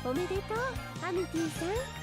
おめでとう、アミティさん。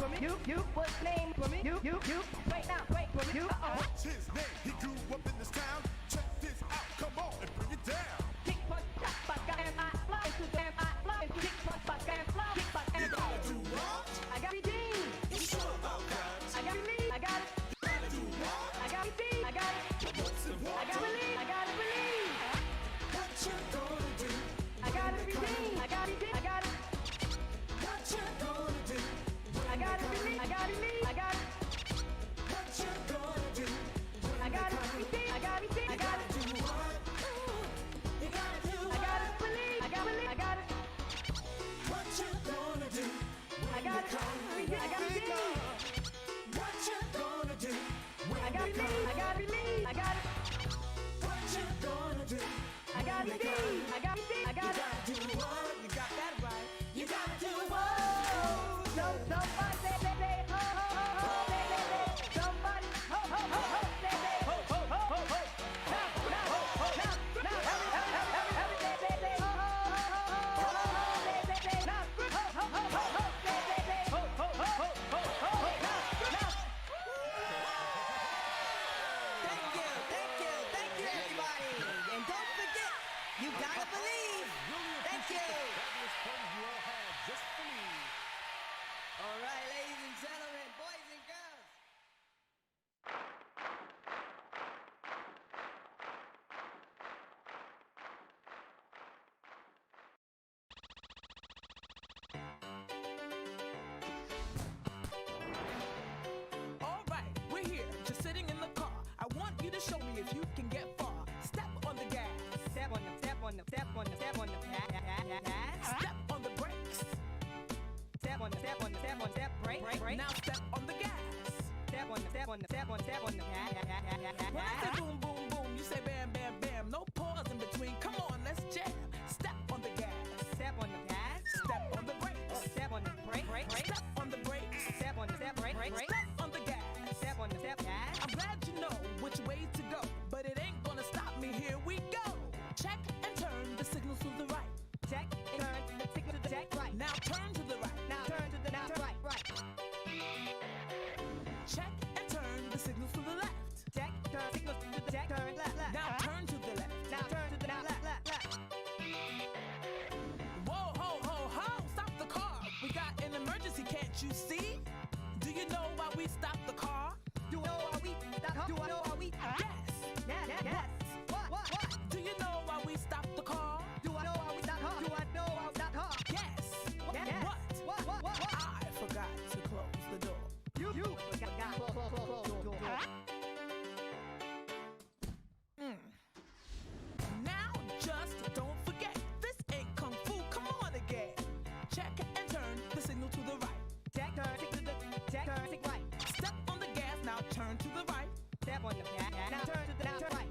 for me. You, what's name for me? You, wait now, wait for me. You, What's his name? He grew up in this town. Check this out, come on and bring it down. Kick, punch, chop, back, and I fly into the fly into kick, punch, back, and fly, kick, back, and You gotta do what? I got redeemed. You sure about that? I got relief. I got it. You gotta do what? I got redeemed. I got it. What's I important? got relief. I got it relief. What you gonna do? I got it redeemed. I got it. I got it. What you gonna do? I got it relief. I got relief. I got it. What you gonna do? I got it redeemed. I got redeemed. I got it. Do what? You gotta do I got it relief. I got relief. I got it. what you gonna do? I got it redeemed. I got redeemed. What you gonna do? I got relief. I got relief. I got it. What you gonna do? I got redeemed. I got redeemed. I got it. Do what? You got that right. You gotta do Whoa! Somebody say, ho, ho, ho, ho, say. Somebody, ho, ho, ho, ho, say, ho, ho, ho, ho, ho. Now, every say, ho, ho, ho, ho, ho, say. Now, ho, ho, ho, ho, ho, say, ho, ho, ho, ho, ho, ho. Now. Thank you, everybody. And don't forget, you gotta believe. Thank you. All right, ladies and gentlemen, boys and girls. All right, we're here, just sitting in the car. I want you to show me if you can get far. Step on the gas. Step on them, step on them, step on them, step on them. Step on the brakes. Step on them, step on them, step on, step, break. Now step on the gas. Step on them, step on them, step on, step on them. When I say boom, boom, boom, you say bam, bam, bam. No pause in between. Come on, let's jam. Step on the gas. Step on the gas. Step on the brakes. Step on the break. Step on the brakes. Step on the step, break. Step on the gas. Step on the step, gas. I'm glad you know which way to go, but it ain't gonna stop me. Here we go. Check and turn the signals to the right. Check and turn the signal to the check right. Now turn to the right. Now turn to the now right. Check and turn the signals to the left. Check, turn signals to the check, turn left. Now turn to the left. Now turn to the now left. Whoa, ho, ho, ho! Stop the car. We got an emergency, can't you see? Do you know why we stopped the car? Do I know are we? Do I know are we? Yes. Yes. What? Do you know why we stopped the car? Do I know are we that car? Do I know are we that car? Yes. Yes. What? I forgot to close the door. You forgot. Now just don't forget, this ain't kung fu. Come on again. Check and turn the signal to the right. Check, turn signal to the check, turn signal right. Step on the gas, now turn to the right. Step on the gas. Now turn to the now right.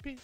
Peace.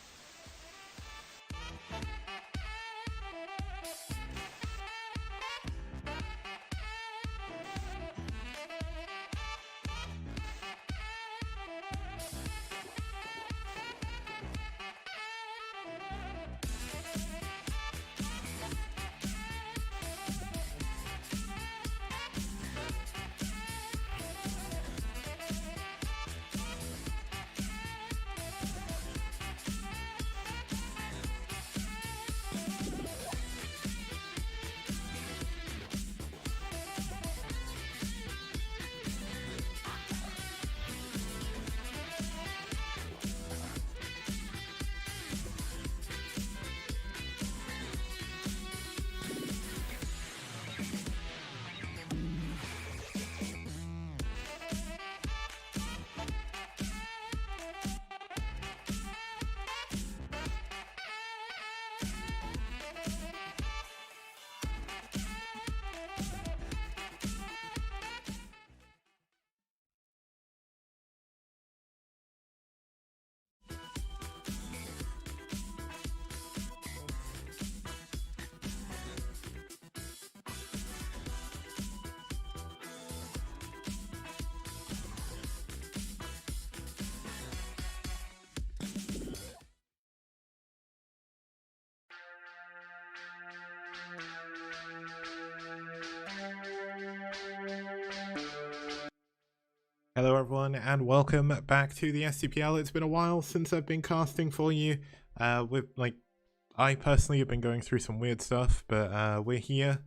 Hello everyone and welcome back to the STPL. It's been a while since I've been casting for you. I personally have been going through some weird stuff, but we're here.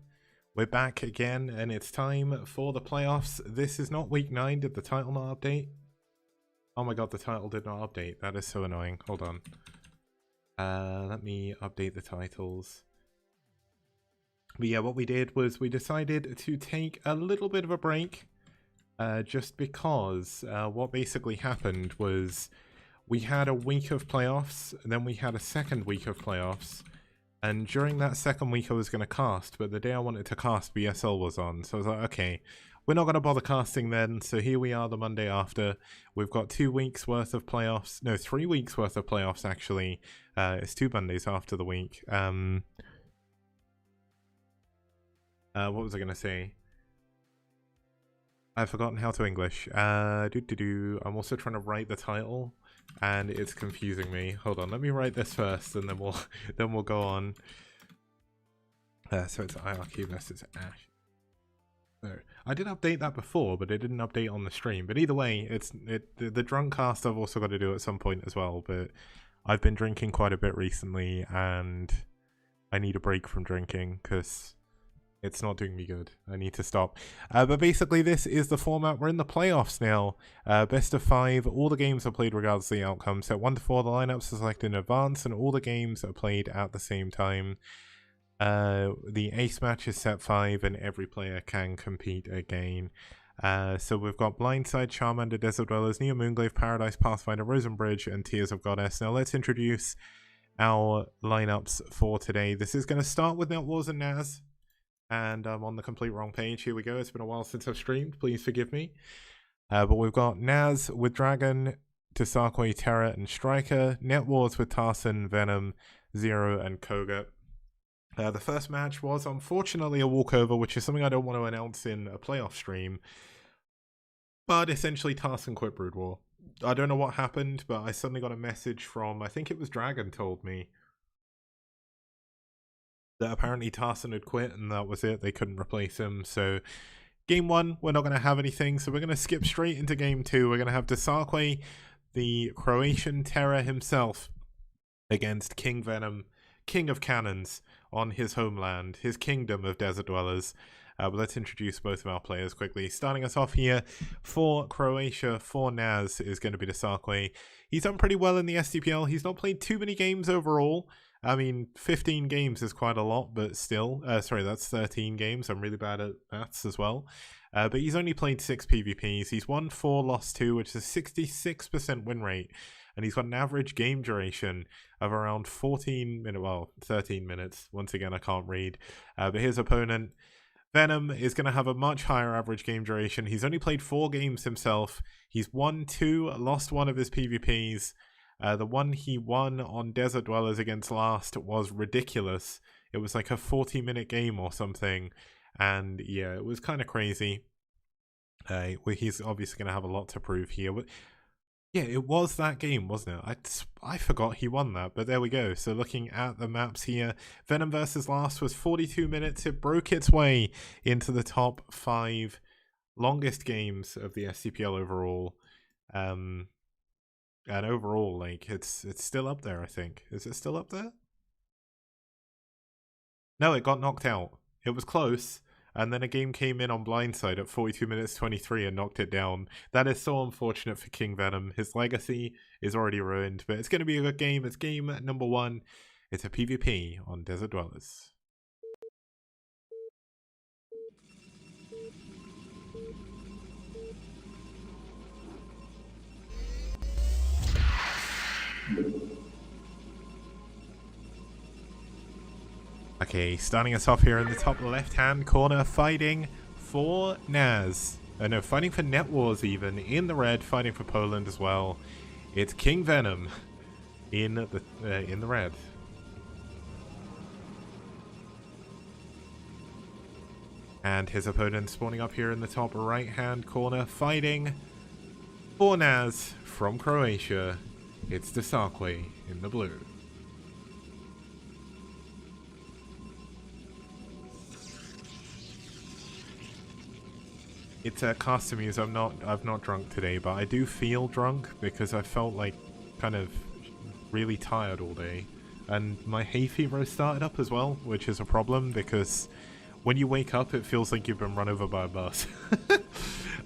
We're back again and it's time for the playoffs. This is not week 9. Did the title not update? Oh my god, the title did not update. That is so annoying. Hold on. Let me update the titles. But yeah, what we did was we decided to take a little bit of a break. Just because what basically happened was we had a week of playoffs, and then we had a second week of playoffs, and during that second week I was going to cast, but the day I wanted to cast BSL was on, so I was like, okay, we're not going to bother casting then, so here we are the Monday after. We've got 2 weeks worth of playoffs, no, 3 weeks worth of playoffs actually. It's 2 Mondays after the week. What was I going to say? I've forgotten how to English. I'm also trying to write the title, and it's confusing me. Hold on, let me write this first, and then we'll go on. So it's IRQ versus Ash. So I did update that before, but it didn't update on the stream. But either way, the drunk cast I've also got to do at some point as well. But I've been drinking quite a bit recently, and I need a break from drinking because it's not doing me good. I need to stop. But basically, this is the format. We're in the playoffs now. Best of 5. All the games are played regardless of the outcome. Set 1 to 4. The lineups are selected in advance, and all the games are played at the same time. The ace match is set 5, and every player can compete again. So we've got Blindside, Charmander, Desert Dwellers, Neo Moonglaive, Paradise, Pathfinder, Rosenbridge, and Tears of Goddess. Now let's introduce our lineups for today. This is going to start with Net Wars and Naz. And I'm on the complete wrong page. Here we go. It's been a while since I've streamed. Please forgive me. But we've got Naz with Dragon, Tisakwe, Terra, and Striker. Net Wars with Tarson, Venom, Zero, and Koga. The first match was unfortunately a walkover, which is something I don't want to announce in a playoff stream. But essentially Tarson quit Brood War. I don't know what happened, but I suddenly got a message from, I think it was Dragon told me, that apparently Tarson had quit and that was it. They couldn't replace him. So game 1, we're not going to have anything. So we're going to skip straight into game 2. We're going to have Tisakwe, the Croatian Terror himself, against King Venom, King of Cannons, on his homeland, his kingdom of Desert Dwellers. But let's introduce both of our players quickly. Starting us off here for Croatia, for Naz, is going to be Tisakwe. He's done pretty well in the STPL. He's not played too many games overall. I mean, 15 games is quite a lot, but still. Sorry, that's 13 games. I'm really bad at maths as well. But he's only played 6 PvPs. He's won 4, lost 2, which is a 66% win rate. And he's got an average game duration of around 13 minutes. Once again, I can't read. But his opponent, Venom, is going to have a much higher average game duration. He's only played 4 games himself. He's won 2, lost 1 of his PvPs. The one he won on Desert Dwellers against last was ridiculous. It was like a 40-minute game or something, and yeah, it was kind of crazy. Well, he's obviously going to have a lot to prove here. But yeah, it was that game, wasn't it? I forgot he won that, but there we go. So looking at the maps here, Venom versus Last was 42 minutes. It broke its way into the top 5 longest games of the STPL overall. And overall, like, it's still up there, I think. Is it still up there? No, it got knocked out. It was close. And then a game came in on blindside at 42 minutes 23 and knocked it down. That is so unfortunate for King Venom. His legacy is already ruined, but it's going to be a good game. It's game number 1. It's a PvP on Desert Dwellers. Okay, starting us off here in the top left-hand corner, fighting for Naz. No, fighting for Net Wars even, in the red, fighting for Poland as well. It's King Venom in the red. And his opponent spawning up here in the top right-hand corner, fighting for Naz from Croatia. It's Desakwe in the blue. It's Castamuse. I've not drunk today, but I do feel drunk because I felt like kind of really tired all day. And my hay fever started up as well, which is a problem because when you wake up it feels like you've been run over by a bus.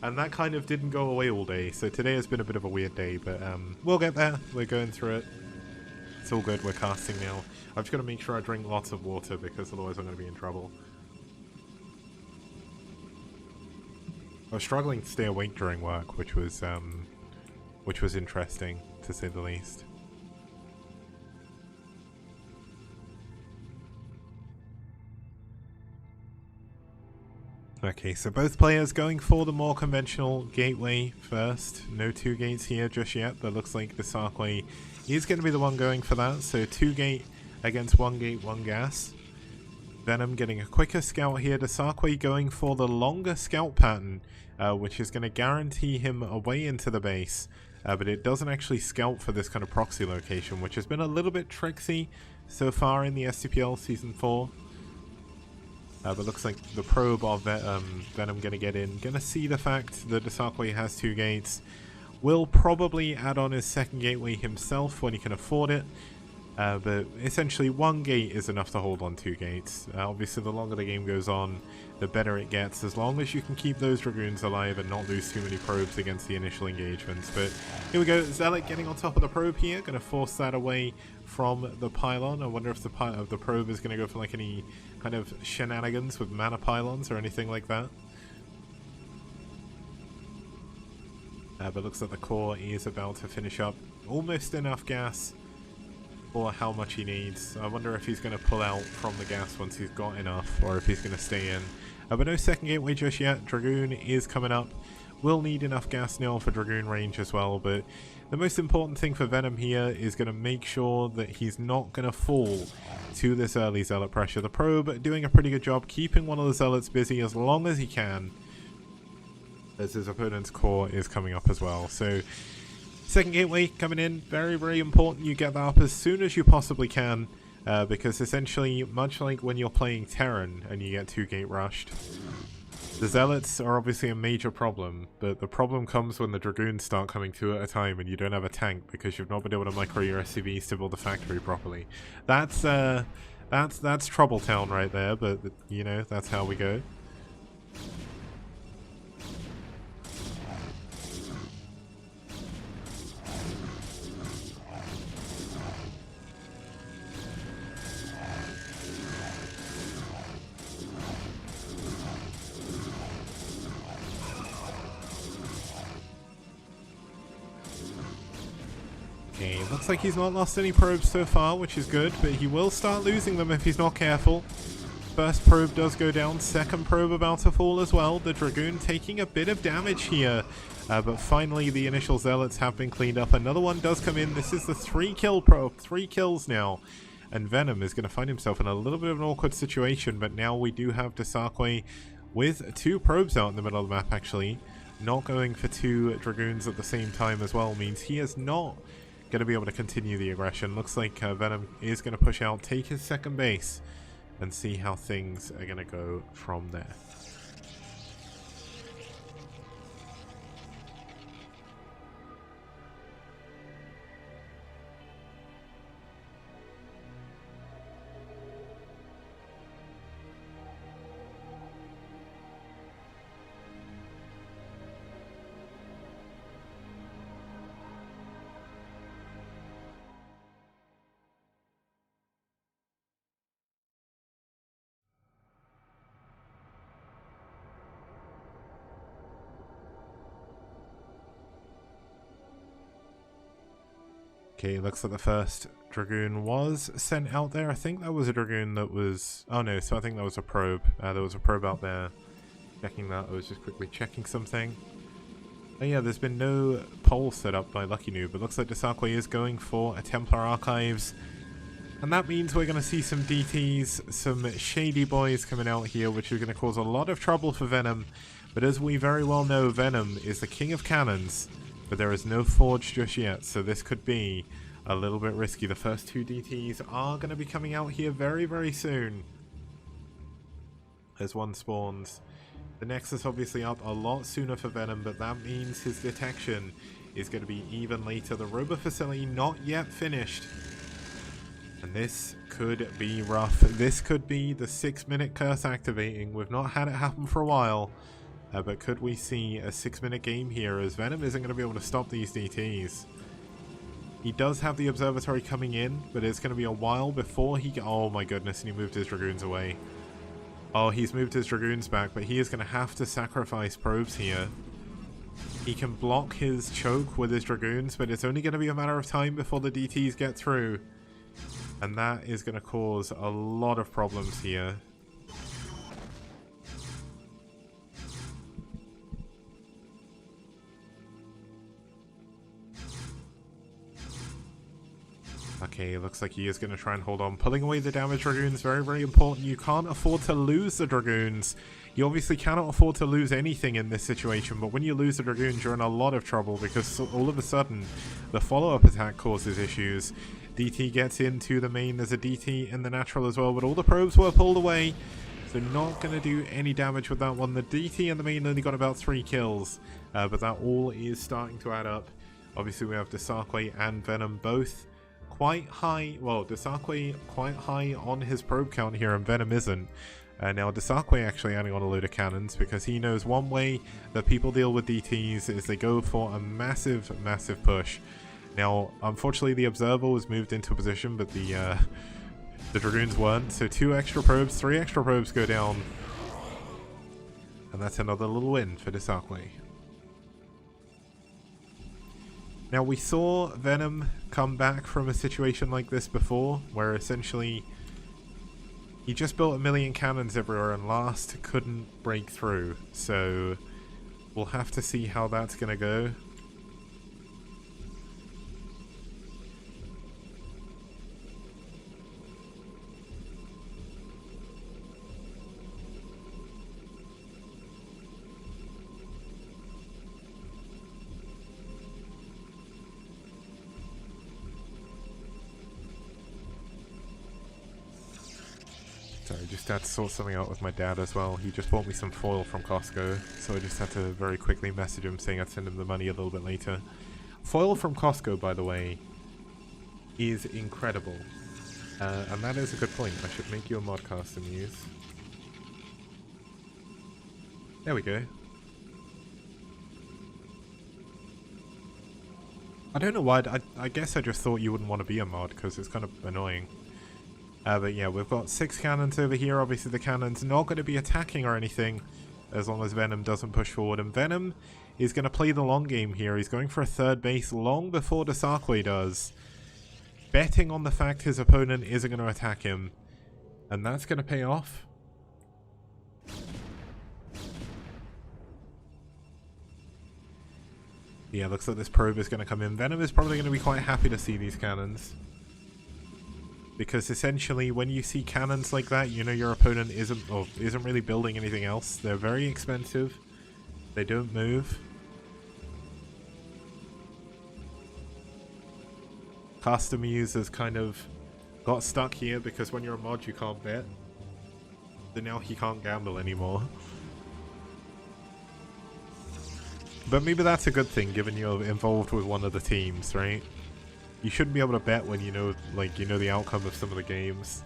And that kind of didn't go away all day, so today has been a bit of a weird day, but we'll get there. We're going through it. It's all good, we're casting now. I've just got to make sure I drink lots of water because otherwise I'm going to be in trouble. I was struggling to stay awake during work, which was interesting, to say the least. Okay, so both players going for the more conventional gateway first. No 2 gates here just yet, but looks like Desakwe is going to be the one going for that. So 2 gate against 1 gate, 1 gas. Venom getting a quicker scout here. Desakwe going for the longer scout pattern, which is going to guarantee him a way into the base. But it doesn't actually scout for this kind of proxy location, which has been a little bit tricksy so far in the STPL Season 4. But looks like the probe of Venom going to get in. Going to see the fact that Desakwe has 2 gates. Will probably add on his 2nd gateway himself when he can afford it. But essentially 1 gate is enough to hold on 2 gates. Obviously the longer the game goes on, the better it gets, as long as you can keep those Dragoons alive and not lose too many probes against the initial engagements. But here we go, Zealot getting on top of the probe here, going to force that away from the pylon. I wonder if the probe is going to go for like any kind of shenanigans with mana pylons or anything like that. But looks like the core is about to finish up. Almost enough gas for how much he needs. I wonder if he's going to pull out from the gas once he's got enough, or if he's going to stay in. But no 2nd gateway just yet. Dragoon is coming up. Will need enough gas now for Dragoon range as well, but the most important thing for Venom here is going to make sure that he's not going to fall to this early Zealot pressure. The probe doing a pretty good job keeping one of the Zealots busy as long as he can, as his opponent's core is coming up as well. So 2nd gateway coming in, very, very important you get that up as soon as you possibly can, because essentially, much like when you're playing Terran and you get 2 gate rushed, the Zealots are obviously a major problem, but the problem comes when the Dragoons start coming 2 at a time and you don't have a tank because you've not been able to micro your SCVs to build the factory properly. That's Trouble Town right there, but you know, that's how we go. Okay, looks like he's not lost any probes so far, which is good, but he will start losing them if he's not careful. First probe does go down, second probe about to fall as well. The Dragoon taking a bit of damage here, but finally the initial Zealots have been cleaned up. Another one does come in. This is the 3-kill probe, 3 kills now. And Venom is going to find himself in a little bit of an awkward situation, but now we do have Desakwe with 2 probes out in the middle of the map actually. Not going for 2 Dragoons at the same time as well means he is not going to be able to continue the aggression. Looks like Venom is going to push out, take his second base, and see how things are going to go from there. Okay, looks like the first Dragoon was sent out there. I think that was a Dragoon that was... Oh no, so I think that was a probe. There was a probe out there. Checking that, I was just quickly checking something. Oh yeah, there's been no poll set up by Lucky Noob, but looks like Desakwe is going for a Templar Archives. And that means we're going to see some DTs, some shady boys coming out here, which is going to cause a lot of trouble for Venom. But as we very well know, Venom is the king of cannons. But there is no forge just yet, so this could be a little bit risky. The first 2 DTs are going to be coming out here very, very soon. As one spawns. The Nexus obviously up a lot sooner for Venom, but that means his detection is going to be even later. The Robo facility not yet finished. And this could be rough. This could be the 6-minute curse activating. We've not had it happen for a while. But could we see a 6-minute game here, as Venom isn't going to be able to stop these DTs. He does have the observatory coming in, but it's going to be a while before he... Oh my goodness, and he moved his Dragoons away. Oh, he's moved his Dragoons back, but he is going to have to sacrifice probes here. He can block his choke with his Dragoons, but it's only going to be a matter of time before the DTs get through. And that is going to cause a lot of problems here. Okay, looks like he is going to try and hold on. Pulling away the damage Dragoons, very, very important. You can't afford to lose the Dragoons. You obviously cannot afford to lose anything in this situation, but when you lose the Dragoons, you're in a lot of trouble because all of a sudden, the follow-up attack causes issues. DT gets into the main. There's a DT in the natural as well, but all the probes were pulled away, so not going to do any damage with that one. The DT in the main only got about 3 kills, but that all is starting to add up. Obviously, we have Desakwe and Venom both quite high. Well, Desakwe quite high on his probe count here, and Venom isn't. Now Desakwe actually adding on a load of cannons because he knows one way that people deal with DTs is they go for a massive, massive push. Now, unfortunately, the Observer was moved into a position, but the Dragoons weren't. So 2 extra probes, 3 extra probes go down, and that's another little win for Desakwe. Now, we saw Venom come back from a situation like this before, where essentially he just built 1,000,000 cannons everywhere and last couldn't break through. So we'll have to see how that's going to go. Sorry, just had to sort something out with my dad as well. He just bought me some foil from Costco, so I just had to very quickly message him saying I'd send him the money a little bit later. Foil from Costco, by the way, is incredible. And that is a good point. I should make you a modcast and use. There we go. I don't know why. I guess I just thought you wouldn't want to be a mod because it's kind of annoying. But yeah, we've got 6 cannons over here. Obviously the cannon's not going to be attacking or anything as long as Venom doesn't push forward. And Venom is going to play the long game here. He's going for a 3rd base long before Desakwe does, betting on the fact his opponent isn't going to attack him. And that's going to pay off. Yeah, looks like this probe is going to come in. Venom is probably going to be quite happy to see these cannons. Because essentially, when you see cannons like that, you know your opponent isn't really building anything else. They're very expensive. They don't move. Custom users kind of got stuck here because when you're a mod you can't bet. So now he can't gamble anymore. But maybe that's a good thing given you're involved with one of the teams, right? You shouldn't be able to bet when you know, like, you know the outcome of some of the games.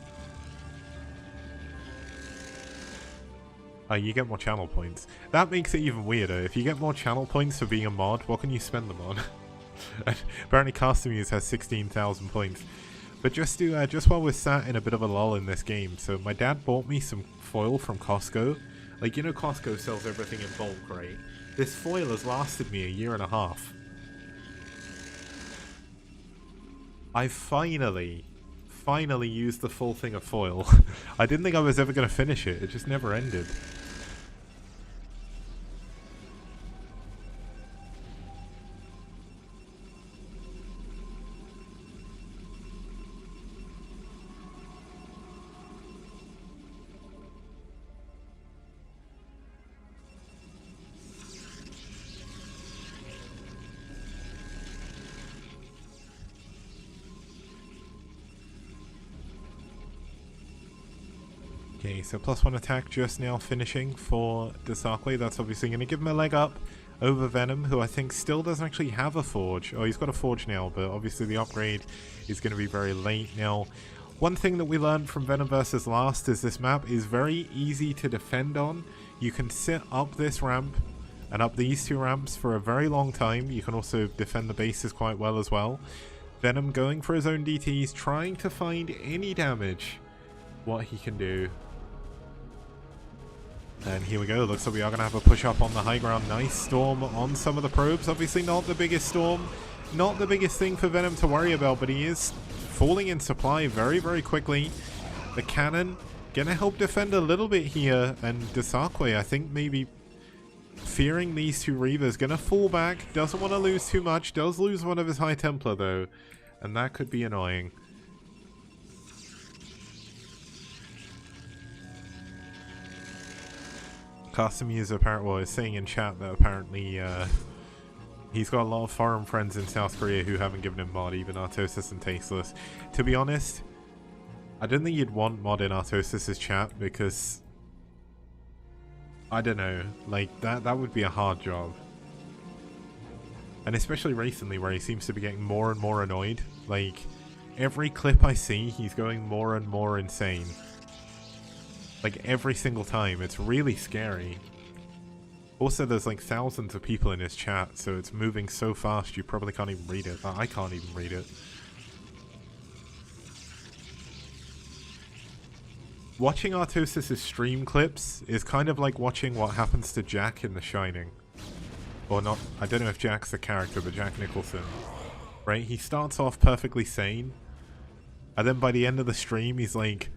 You get more channel points. That makes it even weirder. If you get more channel points for being a mod, what can you spend them on? Apparently Custom Use has 16,000 points. But just while we're sat in a bit of a lull in this game, so my dad bought me some foil from Costco. Like, you know Costco sells everything in bulk, right? This foil has lasted me a year and a half. I finally used the full thing of foil. I didn't think I was ever going to finish it. It just never ended. Okay, so +1 attack just now finishing for Desakwe. That's obviously going to give him a leg up over Venom, who I think still doesn't actually have a forge. Oh, he's got a forge now, but obviously the upgrade is going to be very late now. One thing that we learned from Venom vs. Last is this map is very easy to defend on. You can sit up this ramp and up these two ramps for a very long time. You can also defend the bases quite well as well. Venom going for his own DTs, trying to find any damage, what he can do. And here we go, looks like we are going to have a push up on the high ground. Nice storm on some of the probes. Obviously not the biggest storm, not the biggest thing for Venom to worry about, but he is falling in supply very, very quickly. The cannon going to help defend a little bit here, and Desakwe, I think maybe fearing these two Reavers, going to fall back, doesn't want to lose too much, does lose one of his High Templar though, and that could be annoying. Custom user apparently is saying in chat that apparently he's got a lot of foreign friends in South Korea who haven't given him mod, even Artosis and Tasteless. To be honest, I don't think you'd want mod in Artosis' chat because I don't know, like that would be a hard job. And especially recently where he seems to be getting more and more annoyed. Like every clip I see, he's going more and more insane. Like every single time, it's really scary. Also, there's like thousands of people in his chat, so it's moving so fast you probably can't even read it. I can't even read it. Watching Artosis' stream clips is kind of like watching what happens to Jack in The Shining. Or not, I don't know if Jack's the character, but Jack Nicholson. Right? He starts off perfectly sane, and then by the end of the stream, he's like,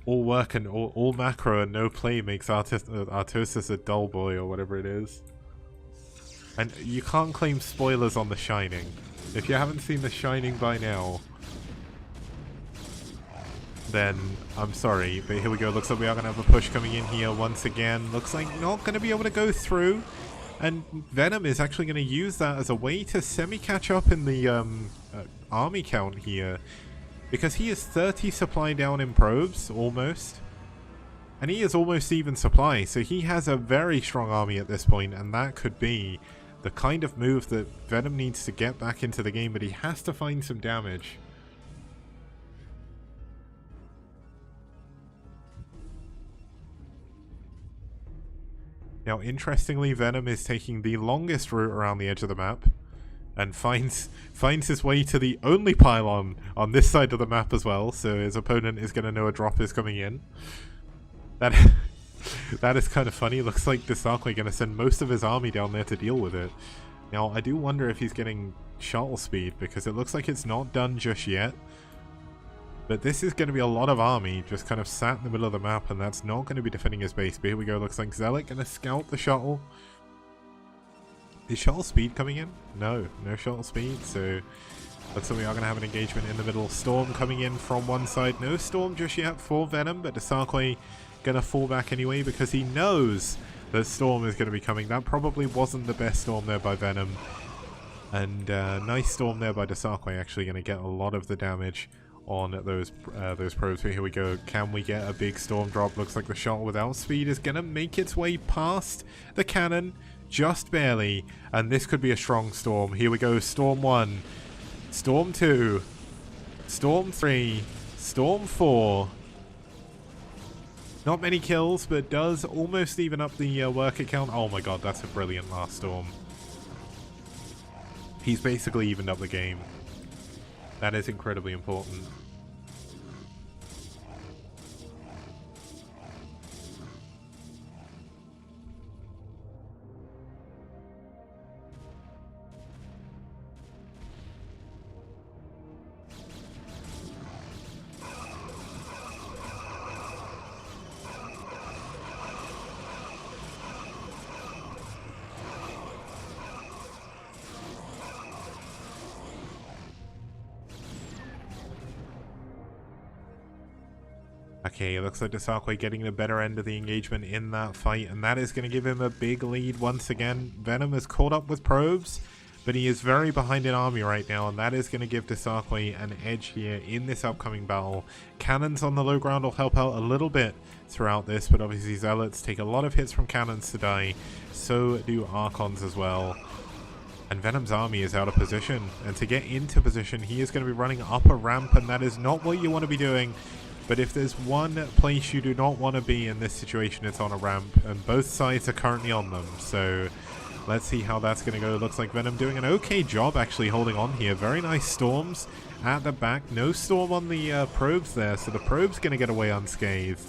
all work and all macro and no play makes Artosis a dull boy, or whatever it is. And you can't claim spoilers on The Shining. If you haven't seen The Shining by now, then I'm sorry, but here we go. Looks like we are going to have a push coming in here once again. Looks like not going to be able to go through. And Venom is actually going to use that as a way to semi-catch up in the army count here. Because he is 30 supply down in probes, almost. And he is almost even supply, so he has a very strong army at this point, and that could be the kind of move that Venom needs to get back into the game, but he has to find some damage. Now, interestingly, Venom is taking the longest route around the edge of the map. And finds his way to the only pylon on this side of the map as well, so his opponent is going to know a drop is coming in. That is kind of funny. Looks like Desakwe going to send most of his army down there to deal with it. Now, I do wonder if he's getting shuttle speed, because it looks like it's not done just yet. But this is going to be a lot of army just kind of sat in the middle of the map, and that's not going to be defending his base. But here we go. Looks like Zealot going to scout the shuttle. Is shuttle speed coming in? No, no shuttle speed, so looks like we are going to have an engagement in the middle. Storm coming in from one side. No Storm just yet for Venom, but Desarque going to fall back anyway because he knows that Storm is going to be coming. That probably wasn't the best Storm there by Venom. And nice Storm there by Desarque, actually going to get a lot of the damage on those probes. But here we go. Can we get a big Storm drop? Looks like the shuttle without speed is going to make its way past the cannon. Just barely, and this could be a strong Storm. Here we go, Storm 1, Storm 2, Storm 3, Storm 4. Not many kills, but does almost even up the worker count. Oh my god, that's a brilliant last Storm. He's basically evened up the game. That is incredibly important. Okay, it looks like Desarque getting the better end of the engagement in that fight, and that is going to give him a big lead once again. Venom is caught up with probes, but he is very behind in army right now, and that is going to give Desarque an edge here in this upcoming battle. Cannons on the low ground will help out a little bit throughout this, but obviously Zealots take a lot of hits from cannons to die. So do Archons as well. And Venom's army is out of position, and to get into position, he is going to be running up a ramp, and that is not what you want to be doing. But if there's one place you do not want to be in this situation, it's on a ramp, and both sides are currently on them. So let's see how that's going to go. Looks like Venom doing an okay job actually holding on here. Very nice Storms at the back. No Storm on the probes there, so the probe's going to get away unscathed.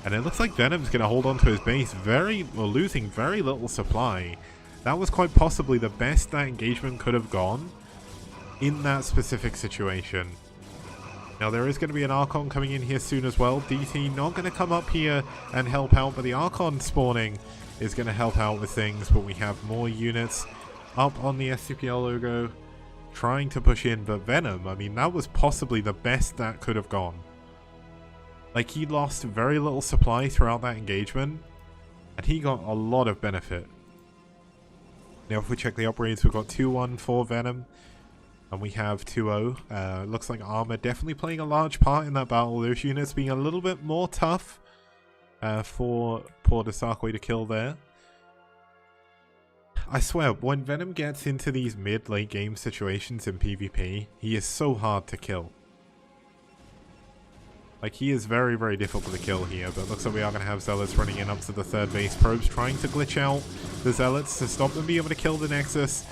And it looks like Venom's going to hold on to his base, losing very little supply. That was quite possibly the best that engagement could have gone in that specific situation. Now there is going to be an Archon coming in here soon as well. DT not going to come up here and help out, but the Archon spawning is going to help out with things. But we have more units up on the STPL logo trying to push in. But Venom, I mean, that was possibly the best that could have gone. Like, he lost very little supply throughout that engagement, and he got a lot of benefit. Now if we check the upgrades, we've got 2-1 for Venom. And we have 2-0. Looks like armor definitely playing a large part in that battle. Those units being a little bit more tough for poor Desarque to kill there. I swear, when Venom gets into these mid-late game situations in PvP, he is so hard to kill. Like, he is very, very difficult to kill here, but looks like we are going to have Zealots running in up to the third base. Probes trying to glitch out the Zealots to stop them being able to kill the Nexus.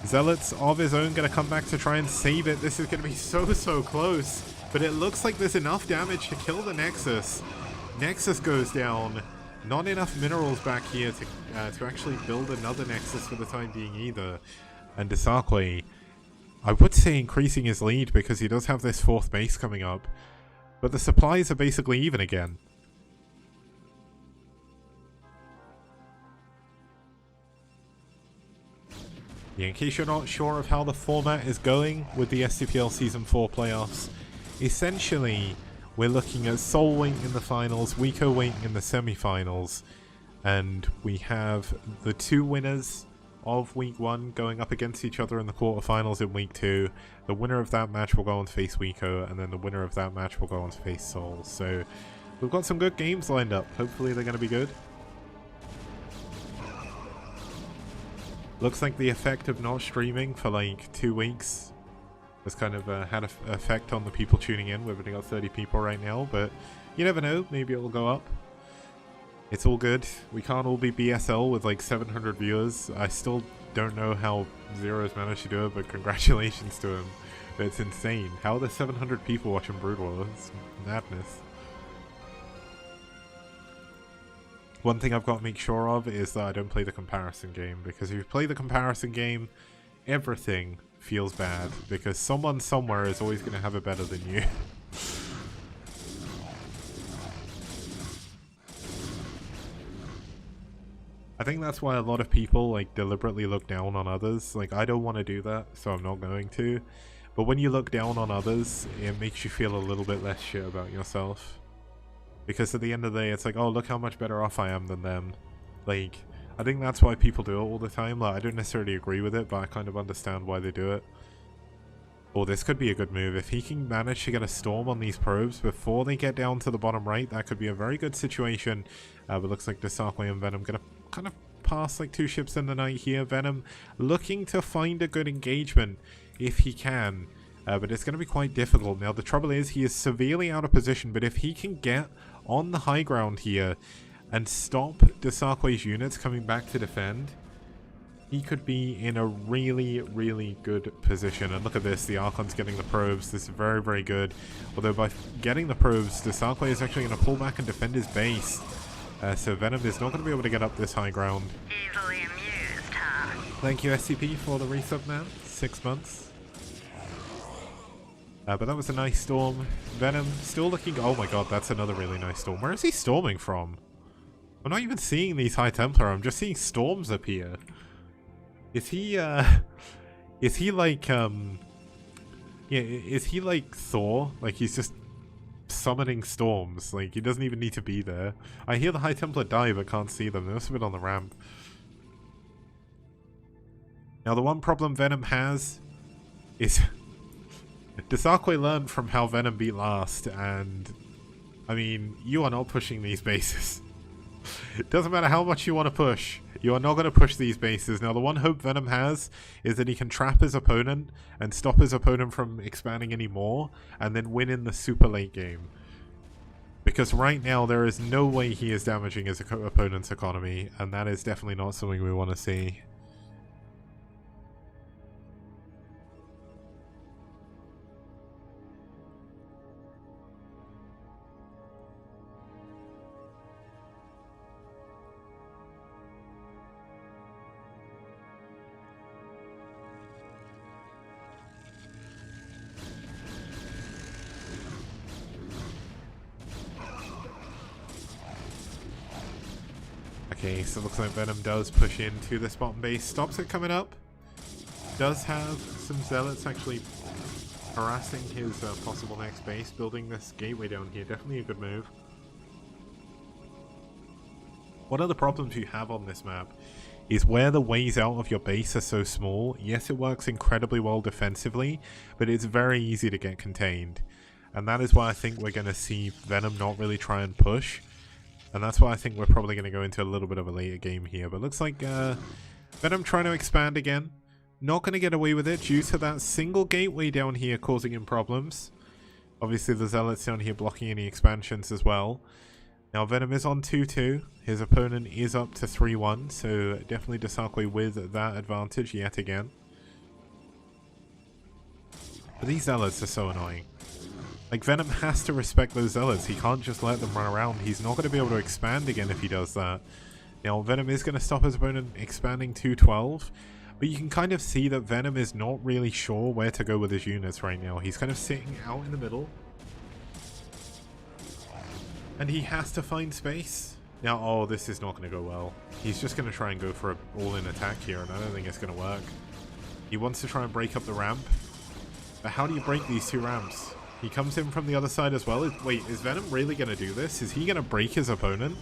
Zealots of his own going to come back to try and save it. This is going to be so close, but it looks like there's enough damage to kill the Nexus. Nexus goes down. Not enough minerals back here to actually build another Nexus for the time being either. And Desarque, I would say increasing his lead because he does have this fourth base coming up, but the supplies are basically even again. Yeah, in case you're not sure of how the format is going with the STPL Season 4 playoffs, essentially we're looking at Soul Wing in the finals, Weeko Wing in the semi-finals, and we have the two winners of Week 1 going up against each other in the quarterfinals in Week 2. The winner of that match will go on to face Weeko, and then the winner of that match will go on to face Soul. So we've got some good games lined up. Hopefully they're going to be good. Looks like the effect of not streaming for like 2 weeks has kind of had an effect on the people tuning in. We've only got 30 people right now, but you never know, maybe it'll go up. It's all good. We can't all be BSL with like 700 viewers. I still don't know how Zero's managed to do it, but congratulations to him. It's insane. How are there 700 people watching Brood War? It's madness. One thing I've got to make sure of is that I don't play the comparison game, because if you play the comparison game, everything feels bad, because someone somewhere is always going to have it better than you. I think that's why a lot of people like deliberately look down on others. Like, I don't want to do that, so I'm not going to. But when you look down on others, it makes you feel a little bit less shit about yourself. Because at the end of the day, it's like, oh, look how much better off I am than them. Like, I think that's why people do it all the time. Like, I don't necessarily agree with it, but I kind of understand why they do it. Oh, this could be a good move. If he can manage to get a storm on these probes before they get down to the bottom right, that could be a very good situation. But looks like Desarque and Venom gonna kind of pass like 2 ships in the night here. Venom looking to find a good engagement if he can. But it's going to be quite difficult. Now, the trouble is he is severely out of position, but if he can get on the high ground here and stop Desarque's units coming back to defend, he could be in a really, really good position. And look at this, the Archon's getting the probes. This is very, very good. Although by getting the probes, Desarque is actually going to pull back and defend his base. So Venom is not going to be able to get up this high ground. Easily amused, huh? Thank you, STP, for the resub, man. 6 months. But that was a nice storm. Venom still looking... Oh my god, that's another really nice storm. Where is he storming from? I'm not even seeing these High Templar. I'm just seeing storms appear. Is he like, yeah, is he like Thor? Like, he's just summoning storms. Like, he doesn't even need to be there. I hear the High Templar die, but can't see them. They must have been on the ramp. Now, the one problem Venom has is... Desarque learned from how Venom beat last, and... I mean, you are not pushing these bases. It doesn't matter how much you want to push. You are not going to push these bases. Now, the one hope Venom has is that he can trap his opponent and stop his opponent from expanding any more, and then win in the super late game. Because right now, there is no way he is damaging his opponent's economy, and that is definitely not something we want to see. Okay, so it looks like Venom does push into this bottom base, stops it coming up. Does have some zealots actually harassing his possible next base, building this gateway down here. Definitely a good move. One of the problems you have on this map is where the ways out of your base are so small. Yes, it works incredibly well defensively, but it's very easy to get contained. And that is why I think we're going to see Venom not really try and push. And that's why I think we're probably going to go into a little bit of a later game here. But looks like Venom trying to expand again. Not going to get away with it due to that single gateway down here causing him problems. Obviously the Zealots down here blocking any expansions as well. Now Venom is on 2-2. His opponent is up to 3-1. So definitely Desarque with that advantage yet again. But these Zealots are so annoying. Like, Venom has to respect those Zealots. He can't just let them run around. He's not going to be able to expand again if he does that. Now, Venom is going to stop his opponent expanding to 12. But you can kind of see that Venom is not really sure where to go with his units right now. He's kind of sitting out in the middle. And he has to find space. Now, oh, this is not going to go well. He's just going to try and go for an all-in attack here, and I don't think it's going to work. He wants to try and break up the ramp. But how do you break these two ramps? He comes in from the other side as well. Wait, is Venom really going to do this? Is he going to break his opponent?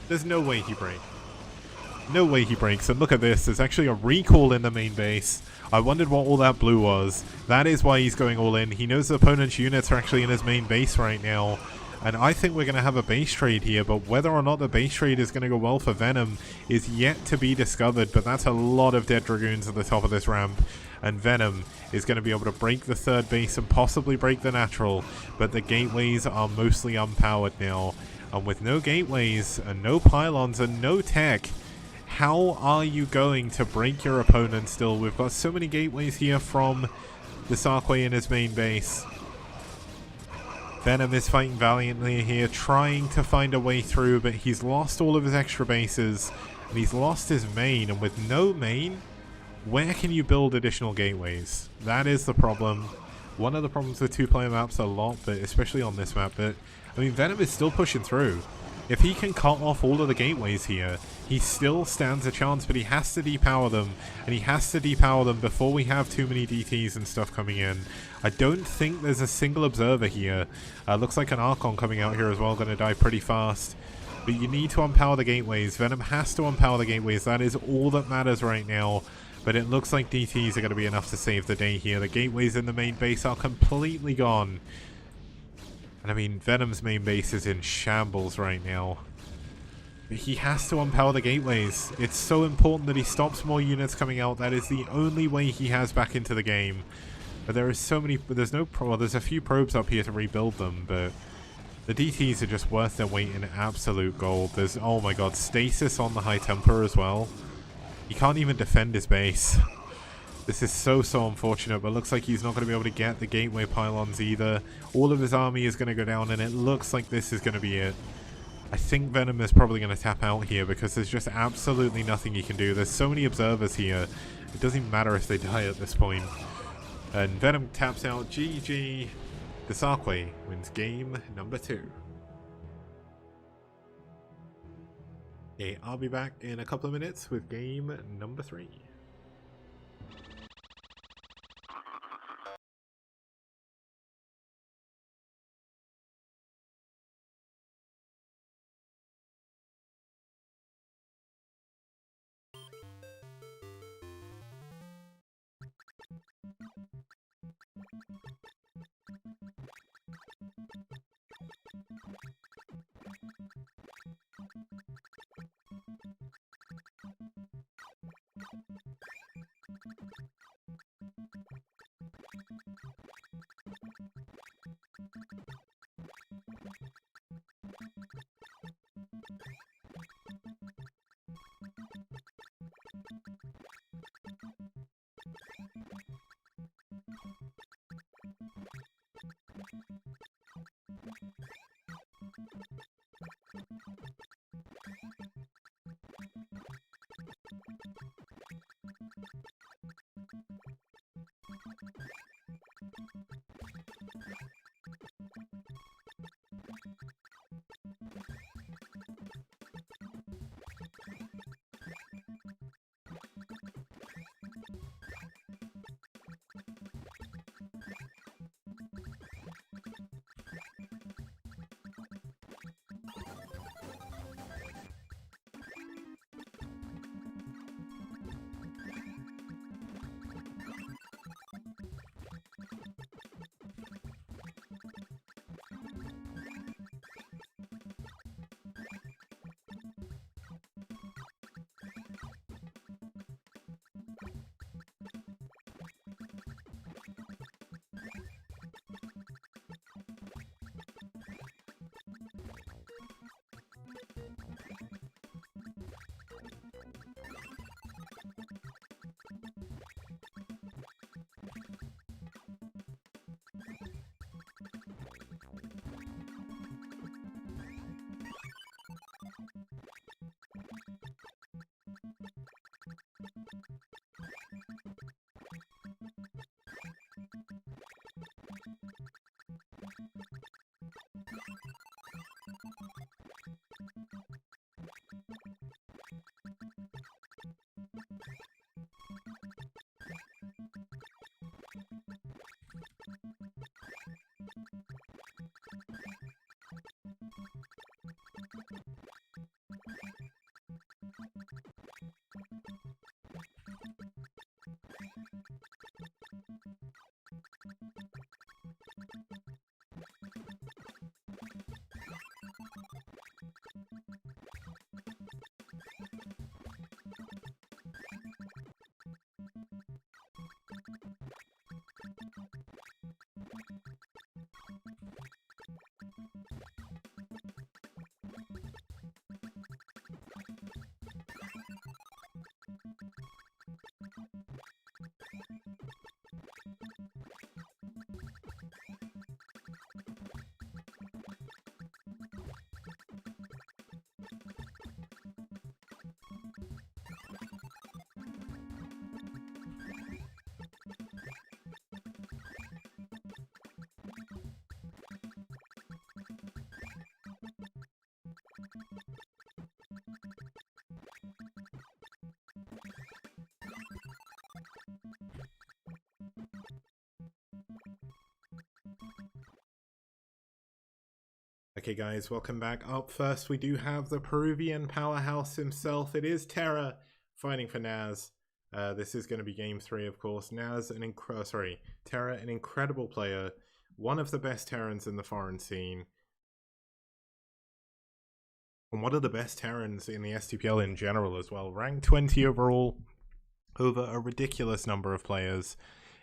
There's no way he breaks. No way he breaks. And look at this. There's actually a recall in the main base. I wondered what all that blue was. That is why he's going all in. He knows the opponent's units are actually in his main base right now. And I think we're going to have a base trade here. But whether or not the base trade is going to go well for Venom is yet to be discovered. But that's a lot of dead Dragoons at the top of this ramp. And Venom is going to be able to break the third base and possibly break the natural. But the gateways are mostly unpowered now. And with no gateways and no pylons and no tech, how are you going to break your opponent still? We've got so many gateways here from Desarque in his main base. Venom is fighting valiantly here, trying to find a way through, but he's lost all of his extra bases. And he's lost his main, and with no main, where can you build additional gateways? That is the problem. One of the problems with two-player maps a lot, but especially on this map. But I mean, Venom is still pushing through. If he can cut off all of the gateways here, he still stands a chance, but he has to depower them, and he has to depower them before we have too many DTs and stuff coming in. I don't think there's a single observer here. Looks like an Archon coming out here as well, going to die pretty fast. But you need to unpower the gateways. Venom has to unpower the gateways. That is all that matters right now. But it looks like DTs are going to be enough to save the day here. The gateways in the main base are completely gone. And I mean, Venom's main base is in shambles right now. But he has to unpower the gateways. It's so important that he stops more units coming out. That is the only way he has back into the game. But there is so many... There's a few probes up here to rebuild them, but... The DTs are just worth their weight in absolute gold. There's... Oh my god, stasis on the High Templar as well. He can't even defend his base. This is so unfortunate, but looks like he's not going to be able to get the gateway pylons either. All of his army is going to go down, and it looks like this is going to be it. I think Venom is probably going to tap out here because there's just absolutely nothing he can do. There's so many observers here. It doesn't even matter if they die at this point. And Venom taps out. GG. Desakwe wins game number 2. Okay, I'll be back in a couple of minutes with game number 3. Okay guys, welcome back. Up first we do have the Peruvian powerhouse himself. It is Terra fighting for Naz. This is going to be game 3, of course. Naz, Terra, an incredible player. One of the best Terrans in the foreign scene. And one of the best Terrans in the STPL in general as well. Ranked 20 overall over a ridiculous number of players.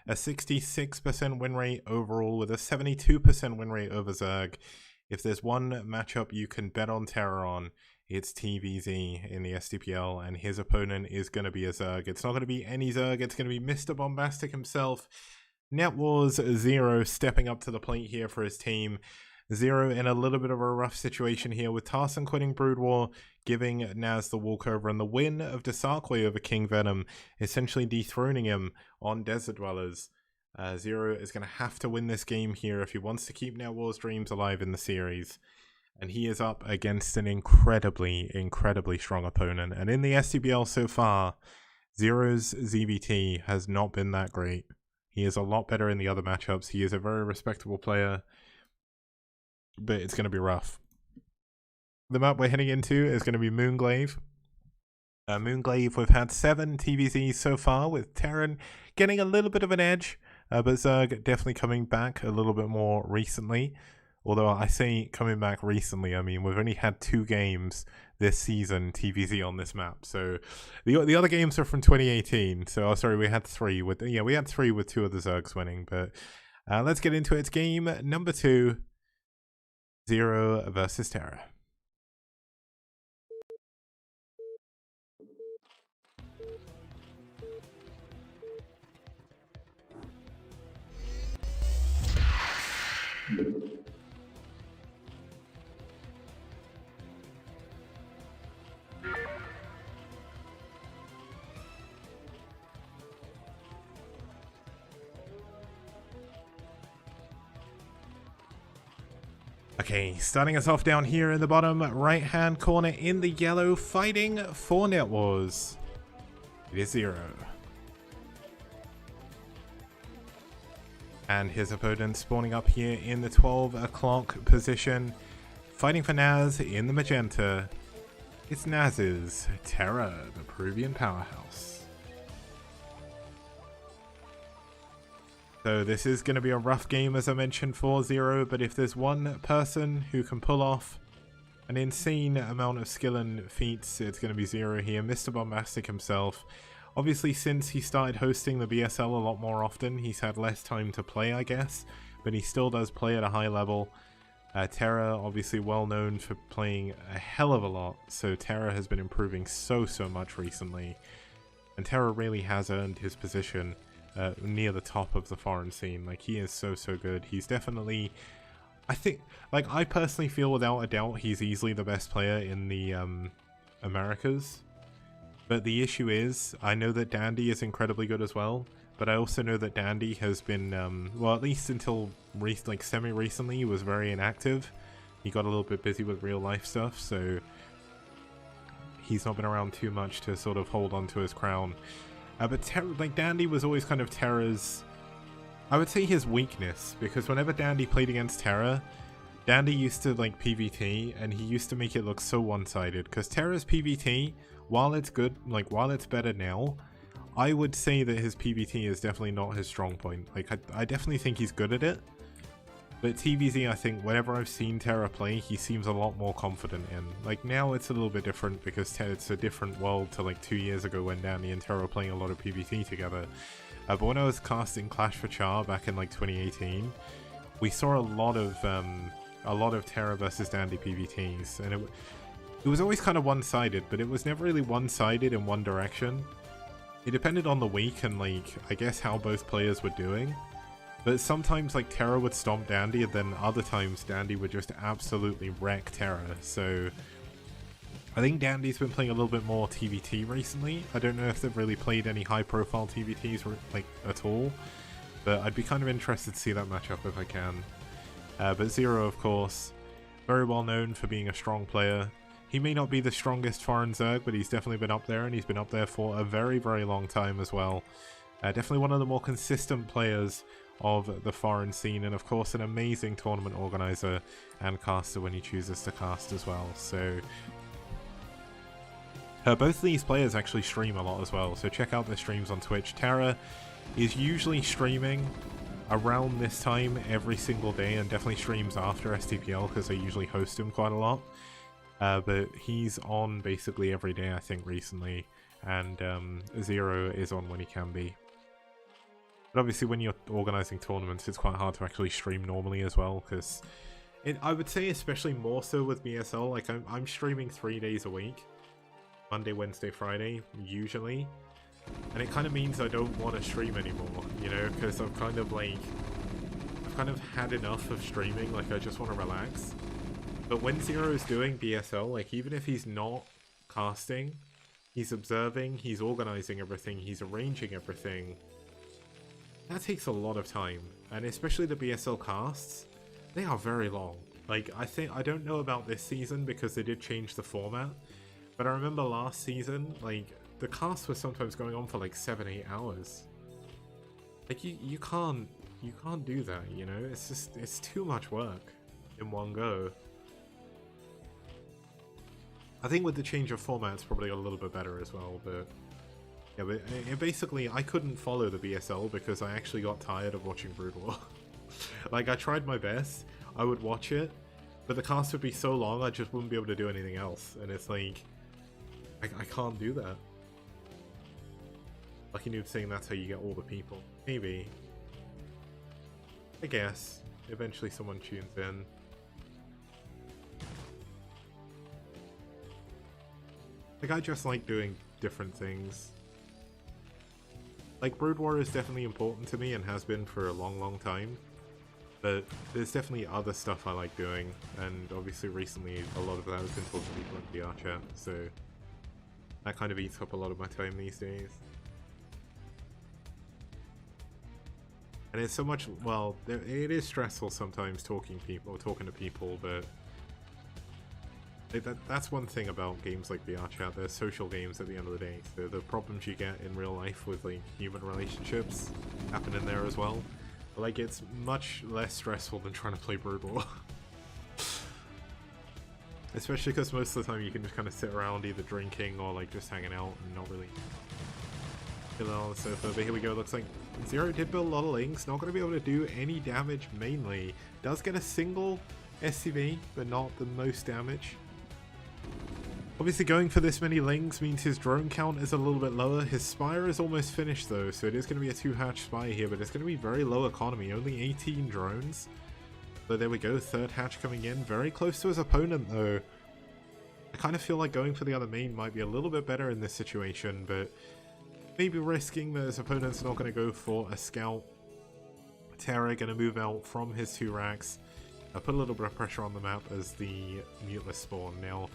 A 66% win rate overall with a 72% win rate over Zerg. If there's one matchup you can bet on Terra on, it's TVZ in the STPL, and his opponent is going to be a Zerg. It's not going to be any Zerg, it's going to be Mr. Bombastic himself. NetWars 0 stepping up to the plate here for his team. 0 in a little bit of a rough situation here with Tarson quitting Brood War, giving Naz the walkover, and the win of Desarquoy over King Venom, essentially dethroning him on Desert Dwellers. 0 is going to have to win this game here if he wants to keep NetWars dreams alive in the series. And he is up against an incredibly strong opponent. And in the STPL so far, 0's ZVT has not been that great. He is a lot better in the other matchups. He is a very respectable player, but it's going to be rough. The map we're heading into is going to be Moonglaive. Moonglaive, we've had 7 TVZs so far, with Terran getting a little bit of an edge. But Zerg definitely coming back a little bit more recently. Although I say coming back recently, I mean we've only had 2 games this season TVZ on this map. So the other games are from 2018. So sorry, we had 3 with we had 3 with 2 of the Zergs winning. But let's get into it. It's game number 2, 0 versus Terra. Okay, starting us off down here in the bottom right hand corner in the yellow, fighting for NetWars. It is 0. And his opponent spawning up here in the 12 o'clock position, fighting for Naz in the magenta. It's Naz's Terra, the Peruvian powerhouse. So this is going to be a rough game, as I mentioned, for 0, but if there's one person who can pull off an insane amount of skill and feats, it's going to be 0 here. Mr. Bombastic himself. Obviously, since he started hosting the BSL a lot more often, he's had less time to play, I guess, but he still does play at a high level. Terra, obviously well known for playing a hell of a lot, so Terra has been improving so much recently, and Terra really has earned his position near the top of the foreign scene. Like, he is so good. He's definitely, I think, like, I personally feel without a doubt he's easily the best player in the Americas. But the issue is, I know that Dandy is incredibly good as well, but I also know that Dandy has been, well, at least until semi-recently, he was very inactive. He got a little bit busy with real life stuff, so he's not been around too much to sort of hold on to his crown. But Dandy was always kind of Terra's, I would say, his weakness, because whenever Dandy played against Terra, Dandy used to like PvT, and he used to make it look so one-sided, because Terra's PvT, while it's good, like while it's better now, I would say that his PvT is definitely not his strong point. Like, I definitely think he's good at it, but TVZ, I think, whenever I've seen Terra play, he seems a lot more confident in. Like, now it's a little bit different because it's a different world to like 2 years ago when Dandy and Terra were playing a lot of PvT together. But when I was casting Clash for Char back in like 2018, we saw a lot of Terra versus Dandy PvTs, and it was always kind of one-sided, but it was never really one-sided in one direction. It depended on the week and, like, I guess how both players were doing. But sometimes, like, Terra would stomp Dandy, and then other times Dandy would just absolutely wreck Terra. So I think Dandy's been playing a little bit more TVT recently. I don't know if they've really played any high-profile TVTs, like, at all. But I'd be kind of interested to see that matchup if I can. But 0, of course, very well known for being a strong player. He may not be the strongest foreign Zerg, but he's definitely been up there, and he's been up there for a very long time as well. Definitely one of the more consistent players of the foreign scene, and of course an amazing tournament organizer and caster when he chooses to cast as well. So both of these players actually stream a lot as well, so check out their streams on Twitch. Terra is usually streaming around this time every single day, and definitely streams after STPL because I usually host him quite a lot. But he's on basically every day, I think, recently, and Zero is on when he can be. But obviously when you're organizing tournaments, it's quite hard to actually stream normally as well, because I would say especially more so with BSL, like I'm streaming 3 days a week. Monday, Wednesday, Friday, usually. And it kind of means I don't want to stream anymore, you know, because I've kind of had enough of streaming, like I just want to relax. But when Zero is doing BSL, like even if he's not casting, he's observing, he's organizing everything, he's arranging everything. That takes a lot of time, and especially the BSL casts, they are very long. Like I don't know about this season because they did change the format, but I remember last season, like the cast was sometimes going on for like 7-8 hours. Like you can't do that, you know? It's too much work in one go. I think with the change of format, it's probably a little bit better as well, but yeah, but it basically, I couldn't follow the BSL because I actually got tired of watching Brood War. Like, I tried my best, I would watch it, but the cast would be so long, I just wouldn't be able to do anything else, and it's like, I can't do that. Lucky Noob saying that's how you get all the people. Maybe. I guess. Eventually someone tunes in. Like, I just like doing different things. Like, Brood War is definitely important to me and has been for a long time. But there's definitely other stuff I like doing, and obviously recently a lot of that has been talking to people in VR chat, so that kind of eats up a lot of my time these days. And it's so much, well, it is stressful sometimes talking to people, but that's one thing about games like VR chat. They're social games at the end of the day. So the problems you get in real life with like human relationships happen in there as well. But, like, it's much less stressful than trying to play Brood War. Especially because most of the time you can just kind of sit around either drinking or like just hanging out and not really chilling on the sofa. But here we go, looks like Zero did build a lot of links, not going to be able to do any damage mainly. Does get a single SCV, but not the most damage. Obviously going for this many lings means his drone count is a little bit lower. His spire is almost finished though, so it is going to be a 2-hatch spire here, but it's going to be very low economy, only 18 drones. So there we go, 3rd hatch coming in, very close to his opponent though. I kind of feel like going for the other main might be a little bit better in this situation, but maybe risking that his opponent's not going to go for a scout. Terra going to move out from his 2 racks. Put a little bit of pressure on the map as the muteless spawn. Now,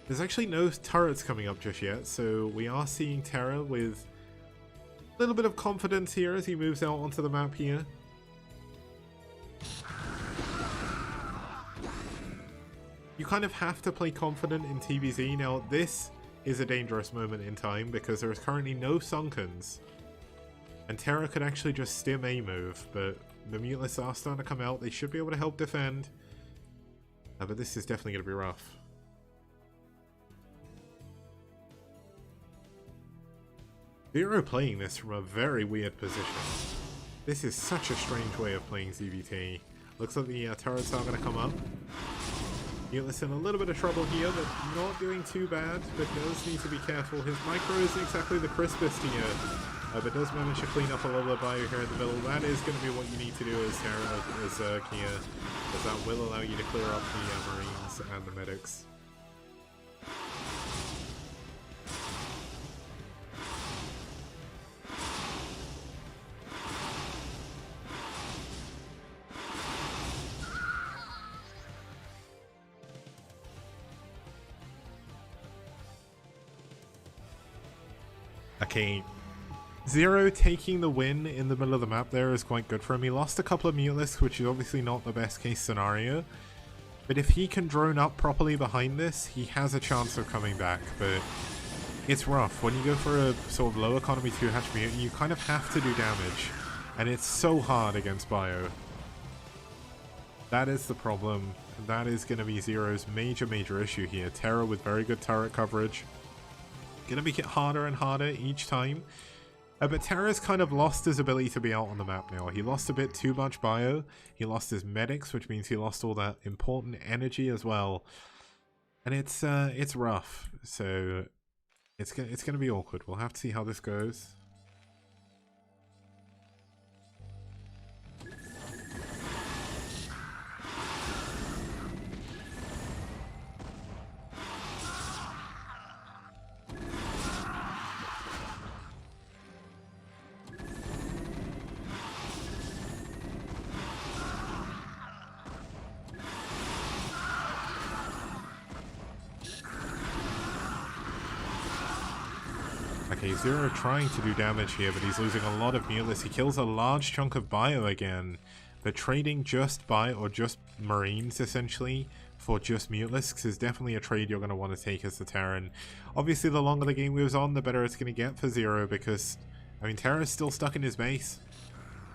there's actually no turrets coming up just yet, so we are seeing Terra with a little bit of confidence here as he moves out onto the map here. You kind of have to play confident in TVZ. Now, this is a dangerous moment in time because there is currently no Sunkens. And Terra could actually just stim a move, but the muteless are starting to come out. They should be able to help defend. But this is definitely going to be rough. Zero playing this from a very weird position. This is such a strange way of playing ZVT. Looks like the turrets are going to come up. Muteless in a little bit of trouble here, but not doing too bad, but does need to be careful. His micro isn't exactly the crispest here, but does manage to clean up a little bit of bio here in the middle. That is going to be what you need to do as Kia, as that will allow you to clear up the Marines and the medics. Okay, Zero taking the win in the middle of the map there is quite good for him. He lost a couple of muteless, which is obviously not the best case scenario. But if he can drone up properly behind this, he has a chance of coming back. But it's rough. When you go for a sort of low economy 2-hatch mutant, you kind of have to do damage. And it's so hard against Bio. That is the problem. That is going to be Zero's major issue here. Terra with very good turret coverage. Going to make it harder and harder each time. But Terra's kind of lost his ability to be out on the map now. He lost a bit too much bio. He lost his medics, which means he lost all that important energy as well. And it's rough. So it's going to be awkward. We'll have to see how this goes. Okay, Zero trying to do damage here, but he's losing a lot of Mulis. He kills a large chunk of bio again. But trading just bio, or just Marines essentially, for just Mutalisks is definitely a trade you're going to want to take as the Terran. Obviously, the longer the game goes on, the better it's going to get for Zero, because, I mean, Terra's still stuck in his base.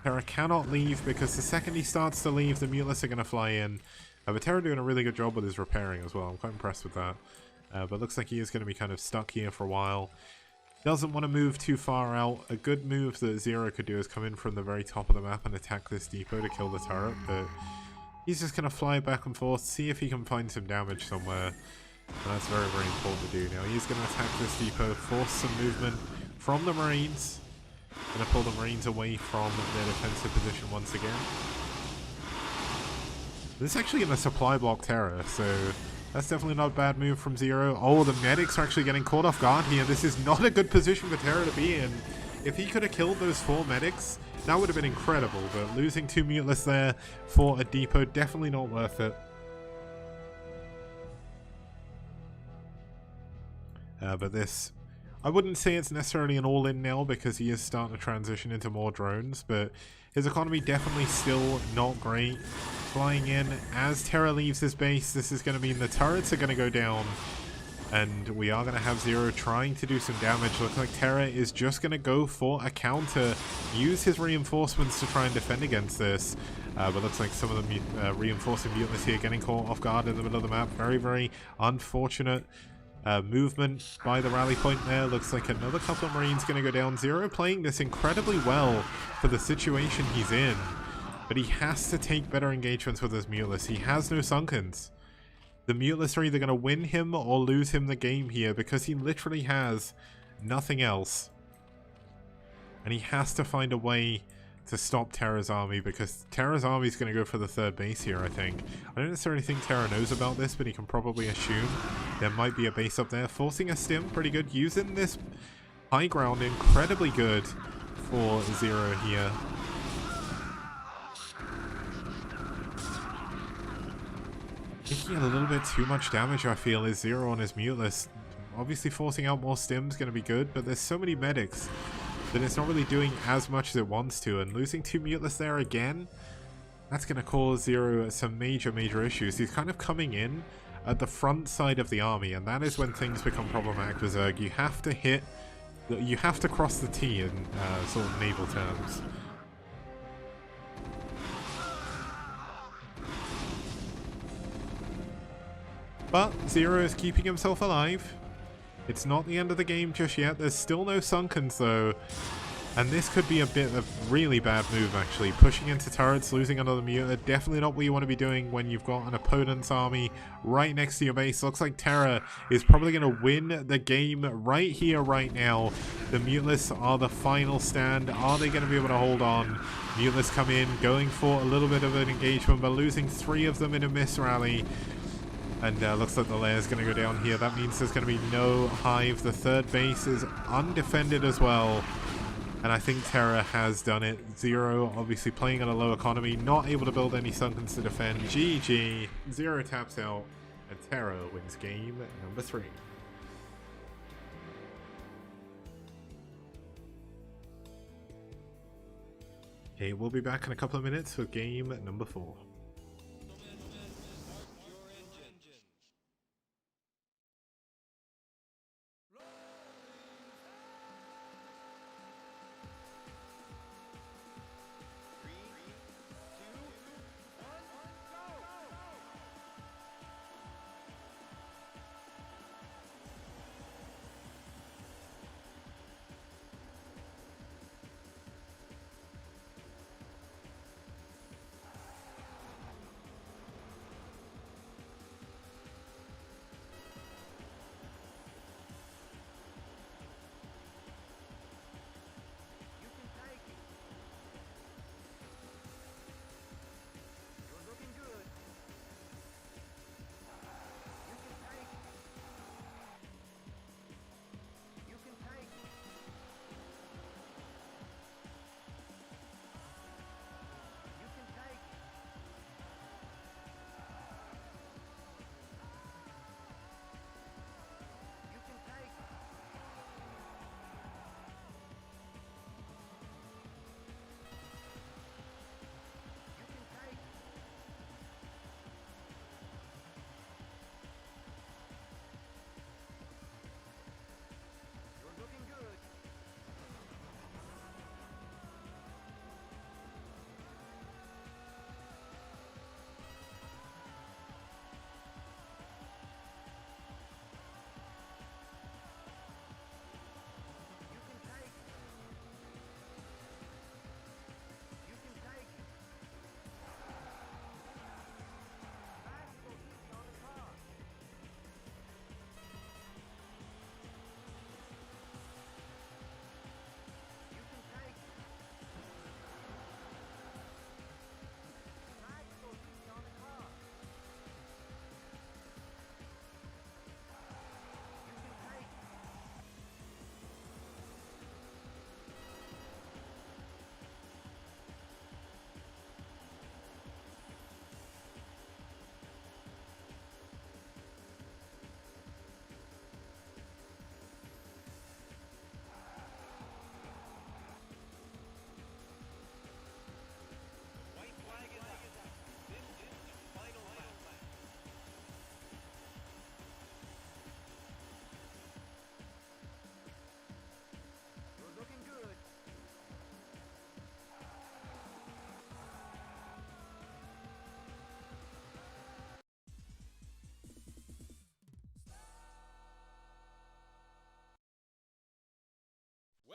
Terra cannot leave, because the second he starts to leave, the Mutalisks are going to fly in. But Terra doing a really good job with his repairing as well. I'm quite impressed with that. But looks like he is going to be kind of stuck here for a while. Doesn't want to move too far out. A good move that Zero could do is come in from the very top of the map and attack this depot to kill the turret, but he's just going to fly back and forth, see if he can find some damage somewhere. And that's very important to do. Now he's going to attack this depot, force some movement from the Marines. Going to pull the Marines away from their defensive position once again. This is actually going to supply block Terra, so that's definitely not a bad move from Zero. Oh, the medics are actually getting caught off guard here. This is not a good position for Terra to be in. If he could have killed those 4 medics, that would have been incredible. But losing 2 Mutalisks there for a depot, definitely not worth it. But this, I wouldn't say it's necessarily an all-in now, because he is starting to transition into more drones. But his economy definitely still not great. Flying in as Terra leaves his base, this is going to mean the turrets are going to go down, and we are going to have Zero trying to do some damage. Looks like Terra is just going to go for a counter, use his reinforcements to try and defend against this, but looks like some of the reinforcing mutants here getting caught off guard in the middle of the map. Very unfortunate movement by the rally point there. Looks like another couple of Marines going to go down. Zero playing this incredibly well for the situation he's in. But he has to take better engagements with his Mutalisks. He has no Sunkens. The Mutalisks are either going to win him or lose him the game here, because he literally has nothing else. And he has to find a way to stop Terra's army, because Terra's army is going to go for the 3rd base here, I think. I don't necessarily think Terra knows about this, but he can probably assume there might be a base up there. Forcing a stim, pretty good. Using this high ground, incredibly good for Zero here. Taking a little bit too much damage, I feel, is Zero on his Mutalist. Obviously forcing out more stims going to be good, but there's so many medics that it's not really doing as much as it wants to, and losing 2 Mutalists there again, that's going to cause Zero some major issues. He's kind of coming in at the front side of the army, and that is when things become problematic for Zerg. You have to hit, you have to cross the T in sort of naval terms. But Zero is keeping himself alive. It's not the end of the game just yet. There's still no Sunkens though. And this could be a bit of really bad move actually. Pushing into turrets, losing another mutant. Definitely not what you want to be doing when you've got an opponent's army right next to your base. Looks like Terra is probably going to win the game right here, right now. The Mutalisks are the final stand. Are they going to be able to hold on? Mutalisks come in, going for a little bit of an engagement, but losing 3 of them in a miss rally. And looks like the lair is going to go down here. That means there's going to be no hive. The 3rd base is undefended as well. And I think Terra has done it. Zero obviously playing at a low economy, not able to build any Sunkens to defend. GG. Zero taps out, and Terra wins game number 3. Okay, we'll be back in a couple of minutes for game number 4.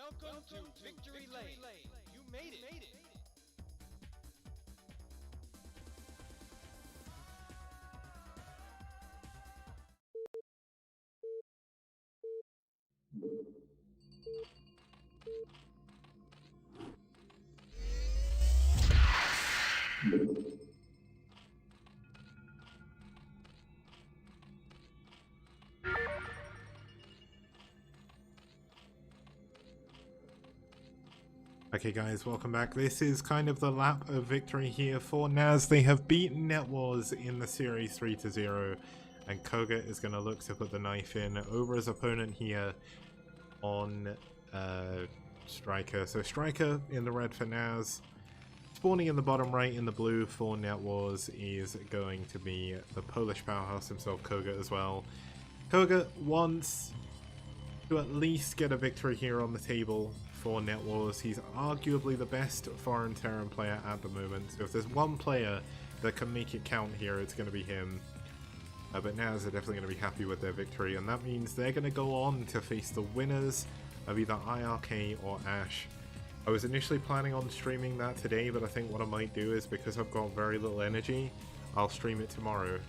Welcome to Victory Lane. You made it. Okay guys, welcome back. This is kind of the lap of victory here for Naz. They have beaten NetWars in the series 3-0, and Koga is going to look to put the knife in over his opponent here on Striker. So Striker in the red for Naz. Spawning in the bottom right in the blue for NetWars is going to be the Polish powerhouse himself, Koga, as well. Koga wants to at least get a victory here on the table for NetWars. He's arguably the best foreign Terran player at the moment, so if there's one player that can make it count here, it's going to be him. But Naz are definitely going to be happy with their victory, and that means they're going to go on to face the winners of either IRK or Ash. I was initially planning on streaming that today, but I think what I might do is, because I've got very little energy, I'll stream it tomorrow,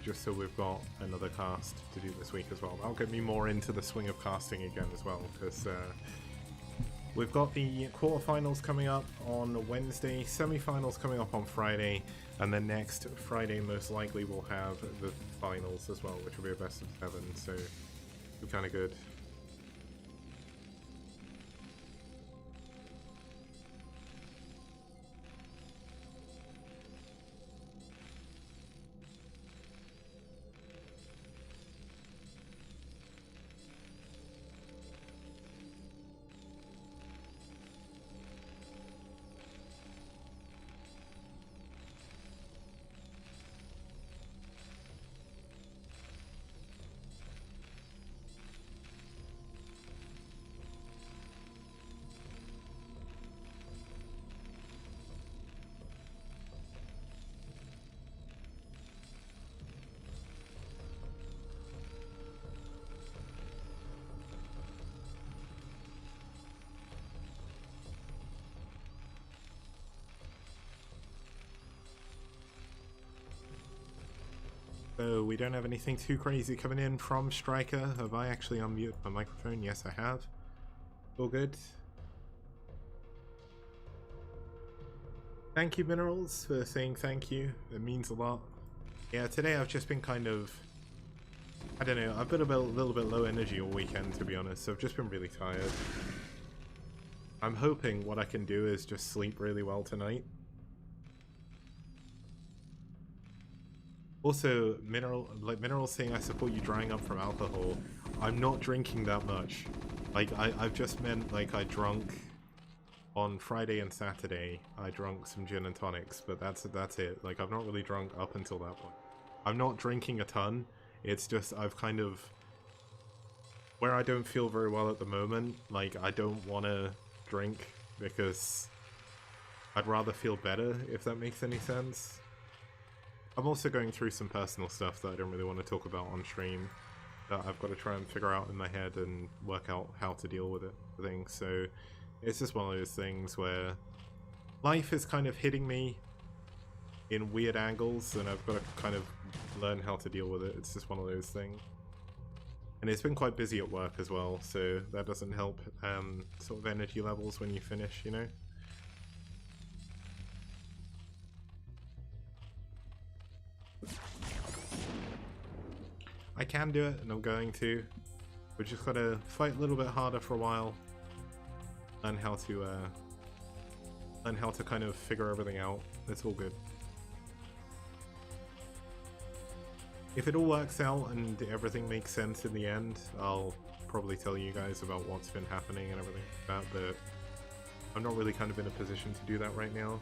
just so we've got another cast to do this week as well. That'll get me more into the swing of casting again as well, because we've got the quarterfinals coming up on Wednesday, semi-finals coming up on Friday, and then next Friday most likely we'll have the finals as well, which will be a best of 7, so it'll be kind of good. So we don't have anything too crazy coming in from Striker. Have I actually unmuted my microphone? Yes, I have. All good. Thank you, Minerals, for saying thank you. It means a lot. Yeah, today I've just been kind of, I don't know, I've been a little bit low energy all weekend, to be honest, so I've just been really tired. I'm hoping what I can do is just sleep really well tonight. Also, Mineral saying I support you drying up from alcohol. I'm not drinking that much. Like, I've just meant, like, I drunk on Friday and Saturday. I drunk some gin and tonics, but that's it. Like, I've not really drunk up until that point. I'm not drinking a ton. It's just I've kind of, where I don't feel very well at the moment, like, I don't want to drink because I'd rather feel better, if that makes any sense. I'm also going through some personal stuff that I don't really want to talk about on stream, that I've got to try and figure out in my head and work out how to deal with it, I think. So it's just one of those things where life is kind of hitting me in weird angles, and I've got to kind of learn how to deal with it. It's just one of those things. And it's been quite busy at work as well, so that doesn't help sort of energy levels when you finish, you know? I can do it, and I'm going to. We've just got to fight a little bit harder for a while. Learn how to kind of figure everything out. It's all good. If it all works out and everything makes sense in the end, I'll probably tell you guys about what's been happening and everything like that, but I'm not really kind of in a position to do that right now.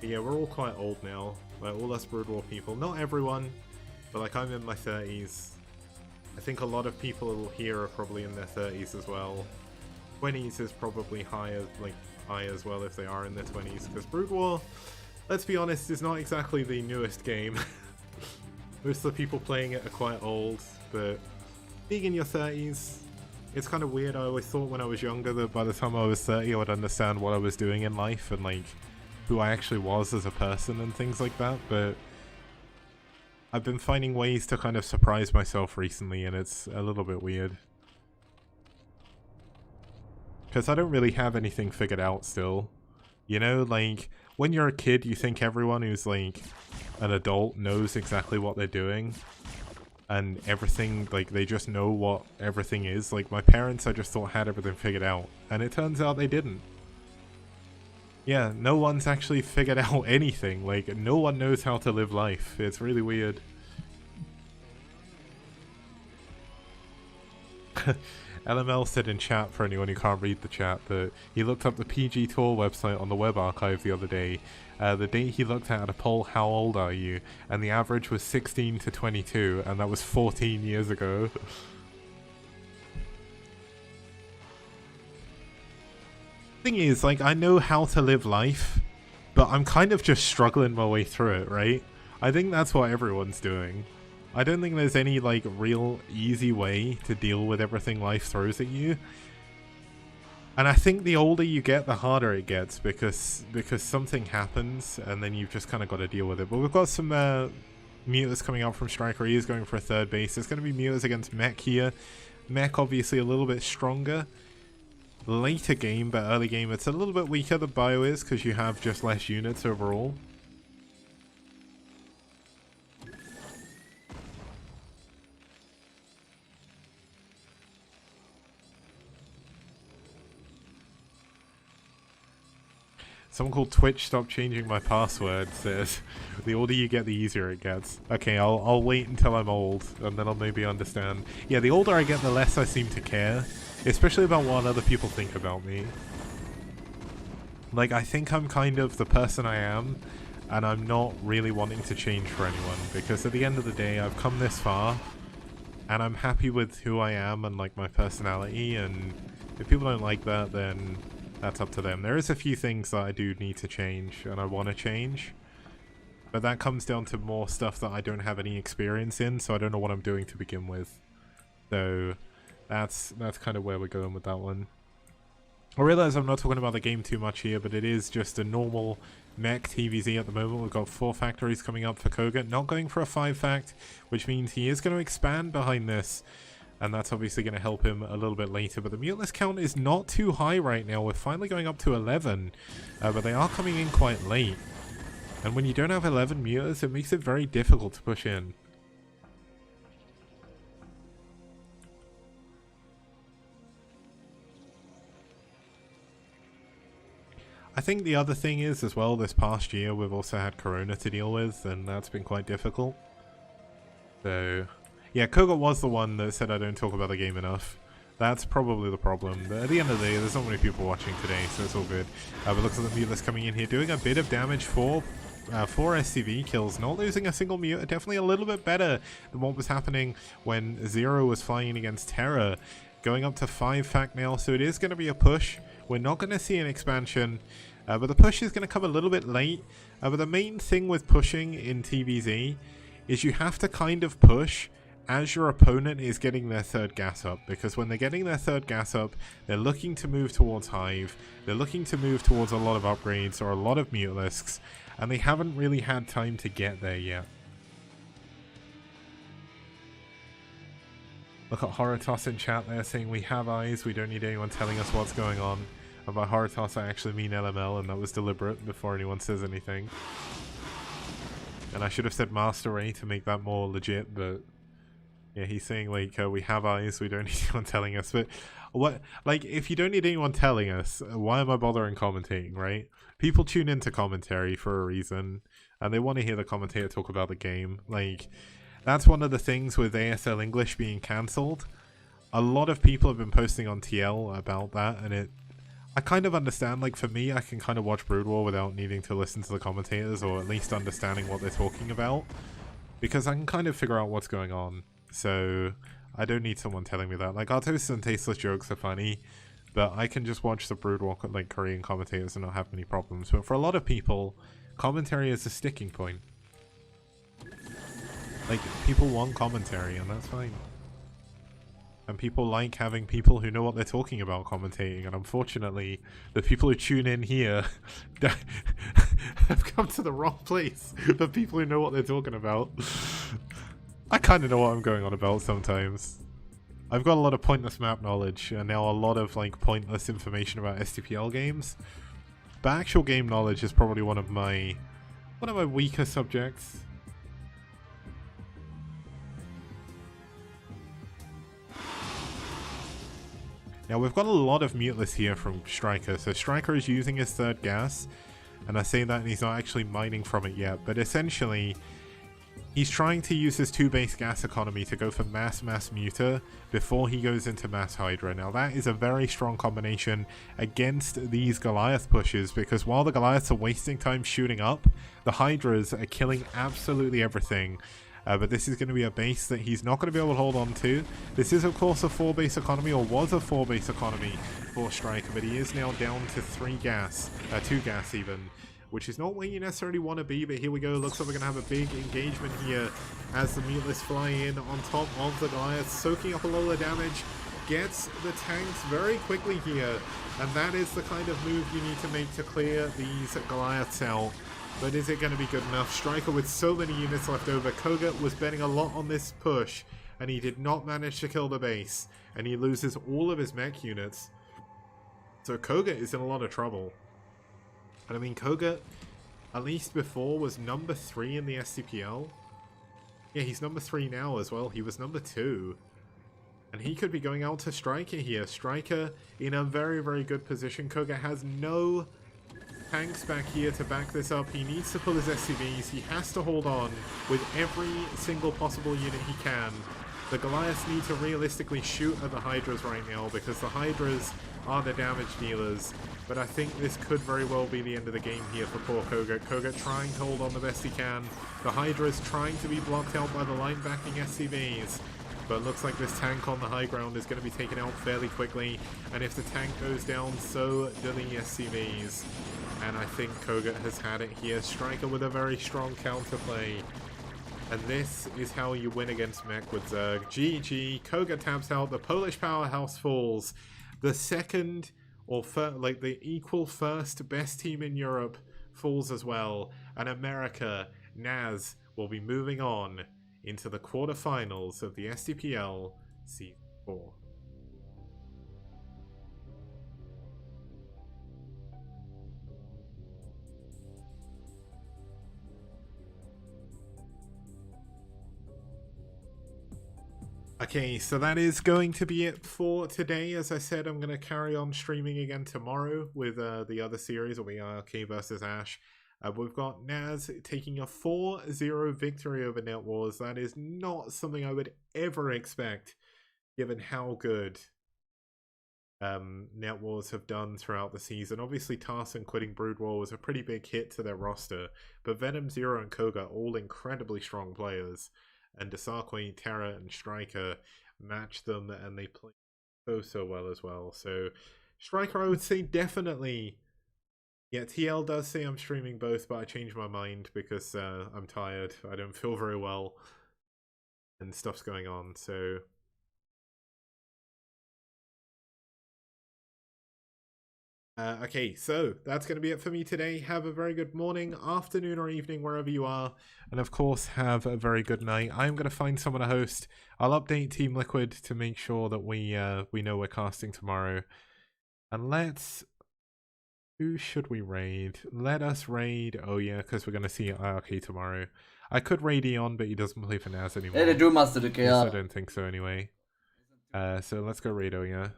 But yeah, we're all quite old now, like all us Brood War people. Not everyone, but like I'm in my 30s. I think a lot of people here are probably in their 30s as well. 20s is probably higher, like high as well if they are in their 20s, because Brood War, let's be honest, is not exactly the newest game. Most of the people playing it are quite old, but being in your 30s, It's kind of weird. I always thought when I was younger that by the time I was 30 I would understand what I was doing in life and like who I actually was as a person and things like that, but I've been finding ways to kind of surprise myself recently and it's a little bit weird. Because I don't really have anything figured out still. You know, like, when you're a kid you think everyone who's like an adult knows exactly what they're doing. And everything, like, they just know what everything is. Like, my parents, I just thought had everything figured out. And it turns out they didn't. Yeah, no one's actually figured out anything. Like, no one knows how to live life. It's really weird. LML said in chat, for anyone who can't read the chat, that he looked up the PG Tour website on the web archive the other day. The date he looked at a poll, how old are you? And the average was 16 to 22, and that was 14 years ago. Thing is, like, I know how to live life, but I'm kind of just struggling my way through it, right? I think that's what everyone's doing. I don't think there's any, like, real easy way to deal with everything life throws at you. And I think the older you get, the harder it gets, because something happens, and then you've just kind of got to deal with it. But we've got some Mutas coming out from Striker. He is going for a third base. It's going to be Mutas against Mech here. Mech obviously a little bit stronger. Later game, but early game it's a little bit weaker than Bio is, because you have just less units overall. Someone called Twitch, stop changing my password, says, the older you get, the easier it gets. Okay, I'll wait until I'm old, and then I'll maybe understand. Yeah, the older I get, the less I seem to care. Especially about what other people think about me. Like, I think I'm kind of the person I am, and I'm not really wanting to change for anyone, because at the end of the day, I've come this far, and I'm happy with who I am and, like, my personality, and if people don't like that, then that's up to them. There is a few things that I do need to change, and I want to change. But that comes down to more stuff that I don't have any experience in, so I don't know what I'm doing to begin with. So, that's kind of where we're going with that one. I realize I'm not talking about the game too much here, but it is just a normal mech TVZ at the moment. We've got 4 factories coming up for Koga. Not going for a 5-fact, which means he is going to expand behind this. And that's obviously going to help him a little bit later. But the muteless count is not too high right now. We're finally going up to 11. But they are coming in quite late. And when you don't have 11 mutas, it makes it very difficult to push in. I think the other thing is, as well, this past year we've also had Corona to deal with. And that's been quite difficult. So... yeah, Koga was the one that said I don't talk about the game enough. That's probably the problem. But at the end of the day, there's not many people watching today, so it's all good. But looks like the muteless coming in here, doing a bit of damage for 4 SCV kills. Not losing a single muta, definitely a little bit better than what was happening when Zero was flying against Terra. Going up to 5-fact now, so it is going to be a push. We're not going to see an expansion, but the push is going to come a little bit late. But the main thing with pushing in TVZ is you have to kind of push as your opponent is getting their 3rd gas up, because when they're getting their 3rd gas up, they're looking to move towards Hive, they're looking to move towards a lot of upgrades or a lot of mutalisks, and they haven't really had time to get there yet. Look at Horatoss in chat there saying, we have eyes, we don't need anyone telling us what's going on. And by Horatoss I actually mean LML, and that was deliberate before anyone says anything. And I should have said Master Ray to make that more legit, but... yeah, he's saying, like, we have eyes, we don't need anyone telling us. But, what, like, if you don't need anyone telling us, why am I bothering commentating, right? People tune into commentary for a reason, and they want to hear the commentator talk about the game. Like, that's one of the things with ASL English being cancelled. A lot of people have been posting on TL about that, and I kind of understand. Like, for me, I can kind of watch Brood War without needing to listen to the commentators, or at least understanding what they're talking about, because I can kind of figure out what's going on. So, I don't need someone telling me that. Like, Artosis and Tasteless jokes are funny, but I can just watch the Brood War, like, Korean commentators and not have many problems. But for a lot of people, commentary is a sticking point. Like, people want commentary, and that's fine. And people like having people who know what they're talking about commentating. And unfortunately, the people who tune in here have come to the wrong place. The people who know what they're talking about. I kind of know what I'm going on about sometimes. I've got a lot of pointless map knowledge, and now a lot of like pointless information about STPL games. But actual game knowledge is probably one of my weaker subjects. Now we've got a lot of muteless here from Striker. So Striker is using his third gas, and I say that and he's not actually mining from it yet, but essentially he's trying to use his 2 base gas economy to go for mass muter before he goes into mass Hydra. Now that is a very strong combination against these Goliath pushes, because while the Goliaths are wasting time shooting up, the Hydras are killing absolutely everything. But this is going to be a base that he's not going to be able to hold on to. This is of course a 4 base economy, or was a 4 base economy for Striker, but he is now down to 2 gas even, which is not where you necessarily want to be. But here we go, looks like we're going to have a big engagement here as the muteless fly in on top of the Goliath, soaking up a lot of damage, gets the tanks very quickly here, and that is the kind of move you need to make to clear these Goliaths out. But is it going to be good enough? Striker with so many units left over. Koga was betting a lot on this push, and he did not manage to kill the base, and he loses all of his mech units. So Koga is in a lot of trouble. And I mean, Koga, at least before, was number 3 in the STPL. Yeah, he's number 3 now as well. He was number 2. And he could be going out to Striker here. Striker in a very, very good position. Koga has no tanks back here to back this up. He needs to pull his SCVs. He has to hold on with every single possible unit he can. The Goliaths need to realistically shoot at the Hydras right now, because the Hydras are the damage dealers. But I think this could very well be the end of the game here for poor Koga. Koga trying to hold on the best he can. The Hydras trying to be blocked out by the line backing SCVs. But it looks like this tank on the high ground is going to be taken out fairly quickly. And if the tank goes down, so do the SCVs. And I think Koga has had it here. Striker with a very strong counterplay. And this is how you win against mech with Zerg. GG. Koga taps out. The Polish powerhouse falls. The second, or like the equal first best team in Europe falls as well. And America, Naz, will be moving on into the quarterfinals of the STPL Season 4. Okay, so that is going to be it for today. As I said, I'm going to carry on streaming again tomorrow with the other series, will be RK versus Ash. We've got Naz taking a 4-0 victory over Net Wars. That is not something I would ever expect, given how good Net Wars have done throughout the season. Obviously, Tarson quitting Brood War was a pretty big hit to their roster, but Venom, Zero, and Koga are all incredibly strong players. And Desarque, Terra, and Striker match them, and they play so well as well. So Striker, I would say definitely. Yeah, TL does say I'm streaming both, but I changed my mind because I'm tired. I don't feel very well, and stuff's going on. So okay, so that's going to be it for me today. Have a very good morning, afternoon, or evening wherever you are, and of course have a very good night. I'm going to find someone to host. I'll update Team Liquid to make sure that we know we're casting tomorrow. And who should we raid? Let us raid. Oh yeah, because we're going to see IRK tomorrow. I could raid Eon, but he doesn't play for Naz anymore. Det är du måste tycker Yes, jag. I don't think so anyway. So let's go raid Oya.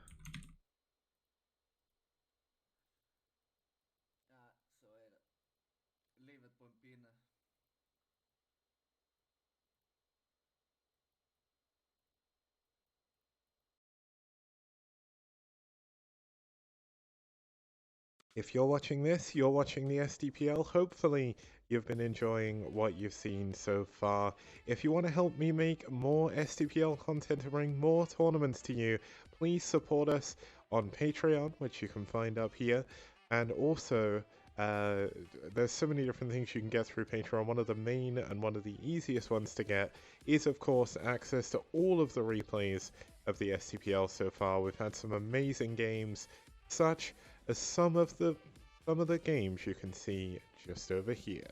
If you're watching this, you're watching the STPL. Hopefully, you've been enjoying what you've seen so far. If you want to help me make more STPL content to bring more tournaments to you, please support us on Patreon, which you can find up here. And also, there's so many different things you can get through Patreon. One of the main and one of the easiest ones to get is, of course, access to all of the replays of the STPL so far. We've had some amazing games, such as some of the games you can see just over here.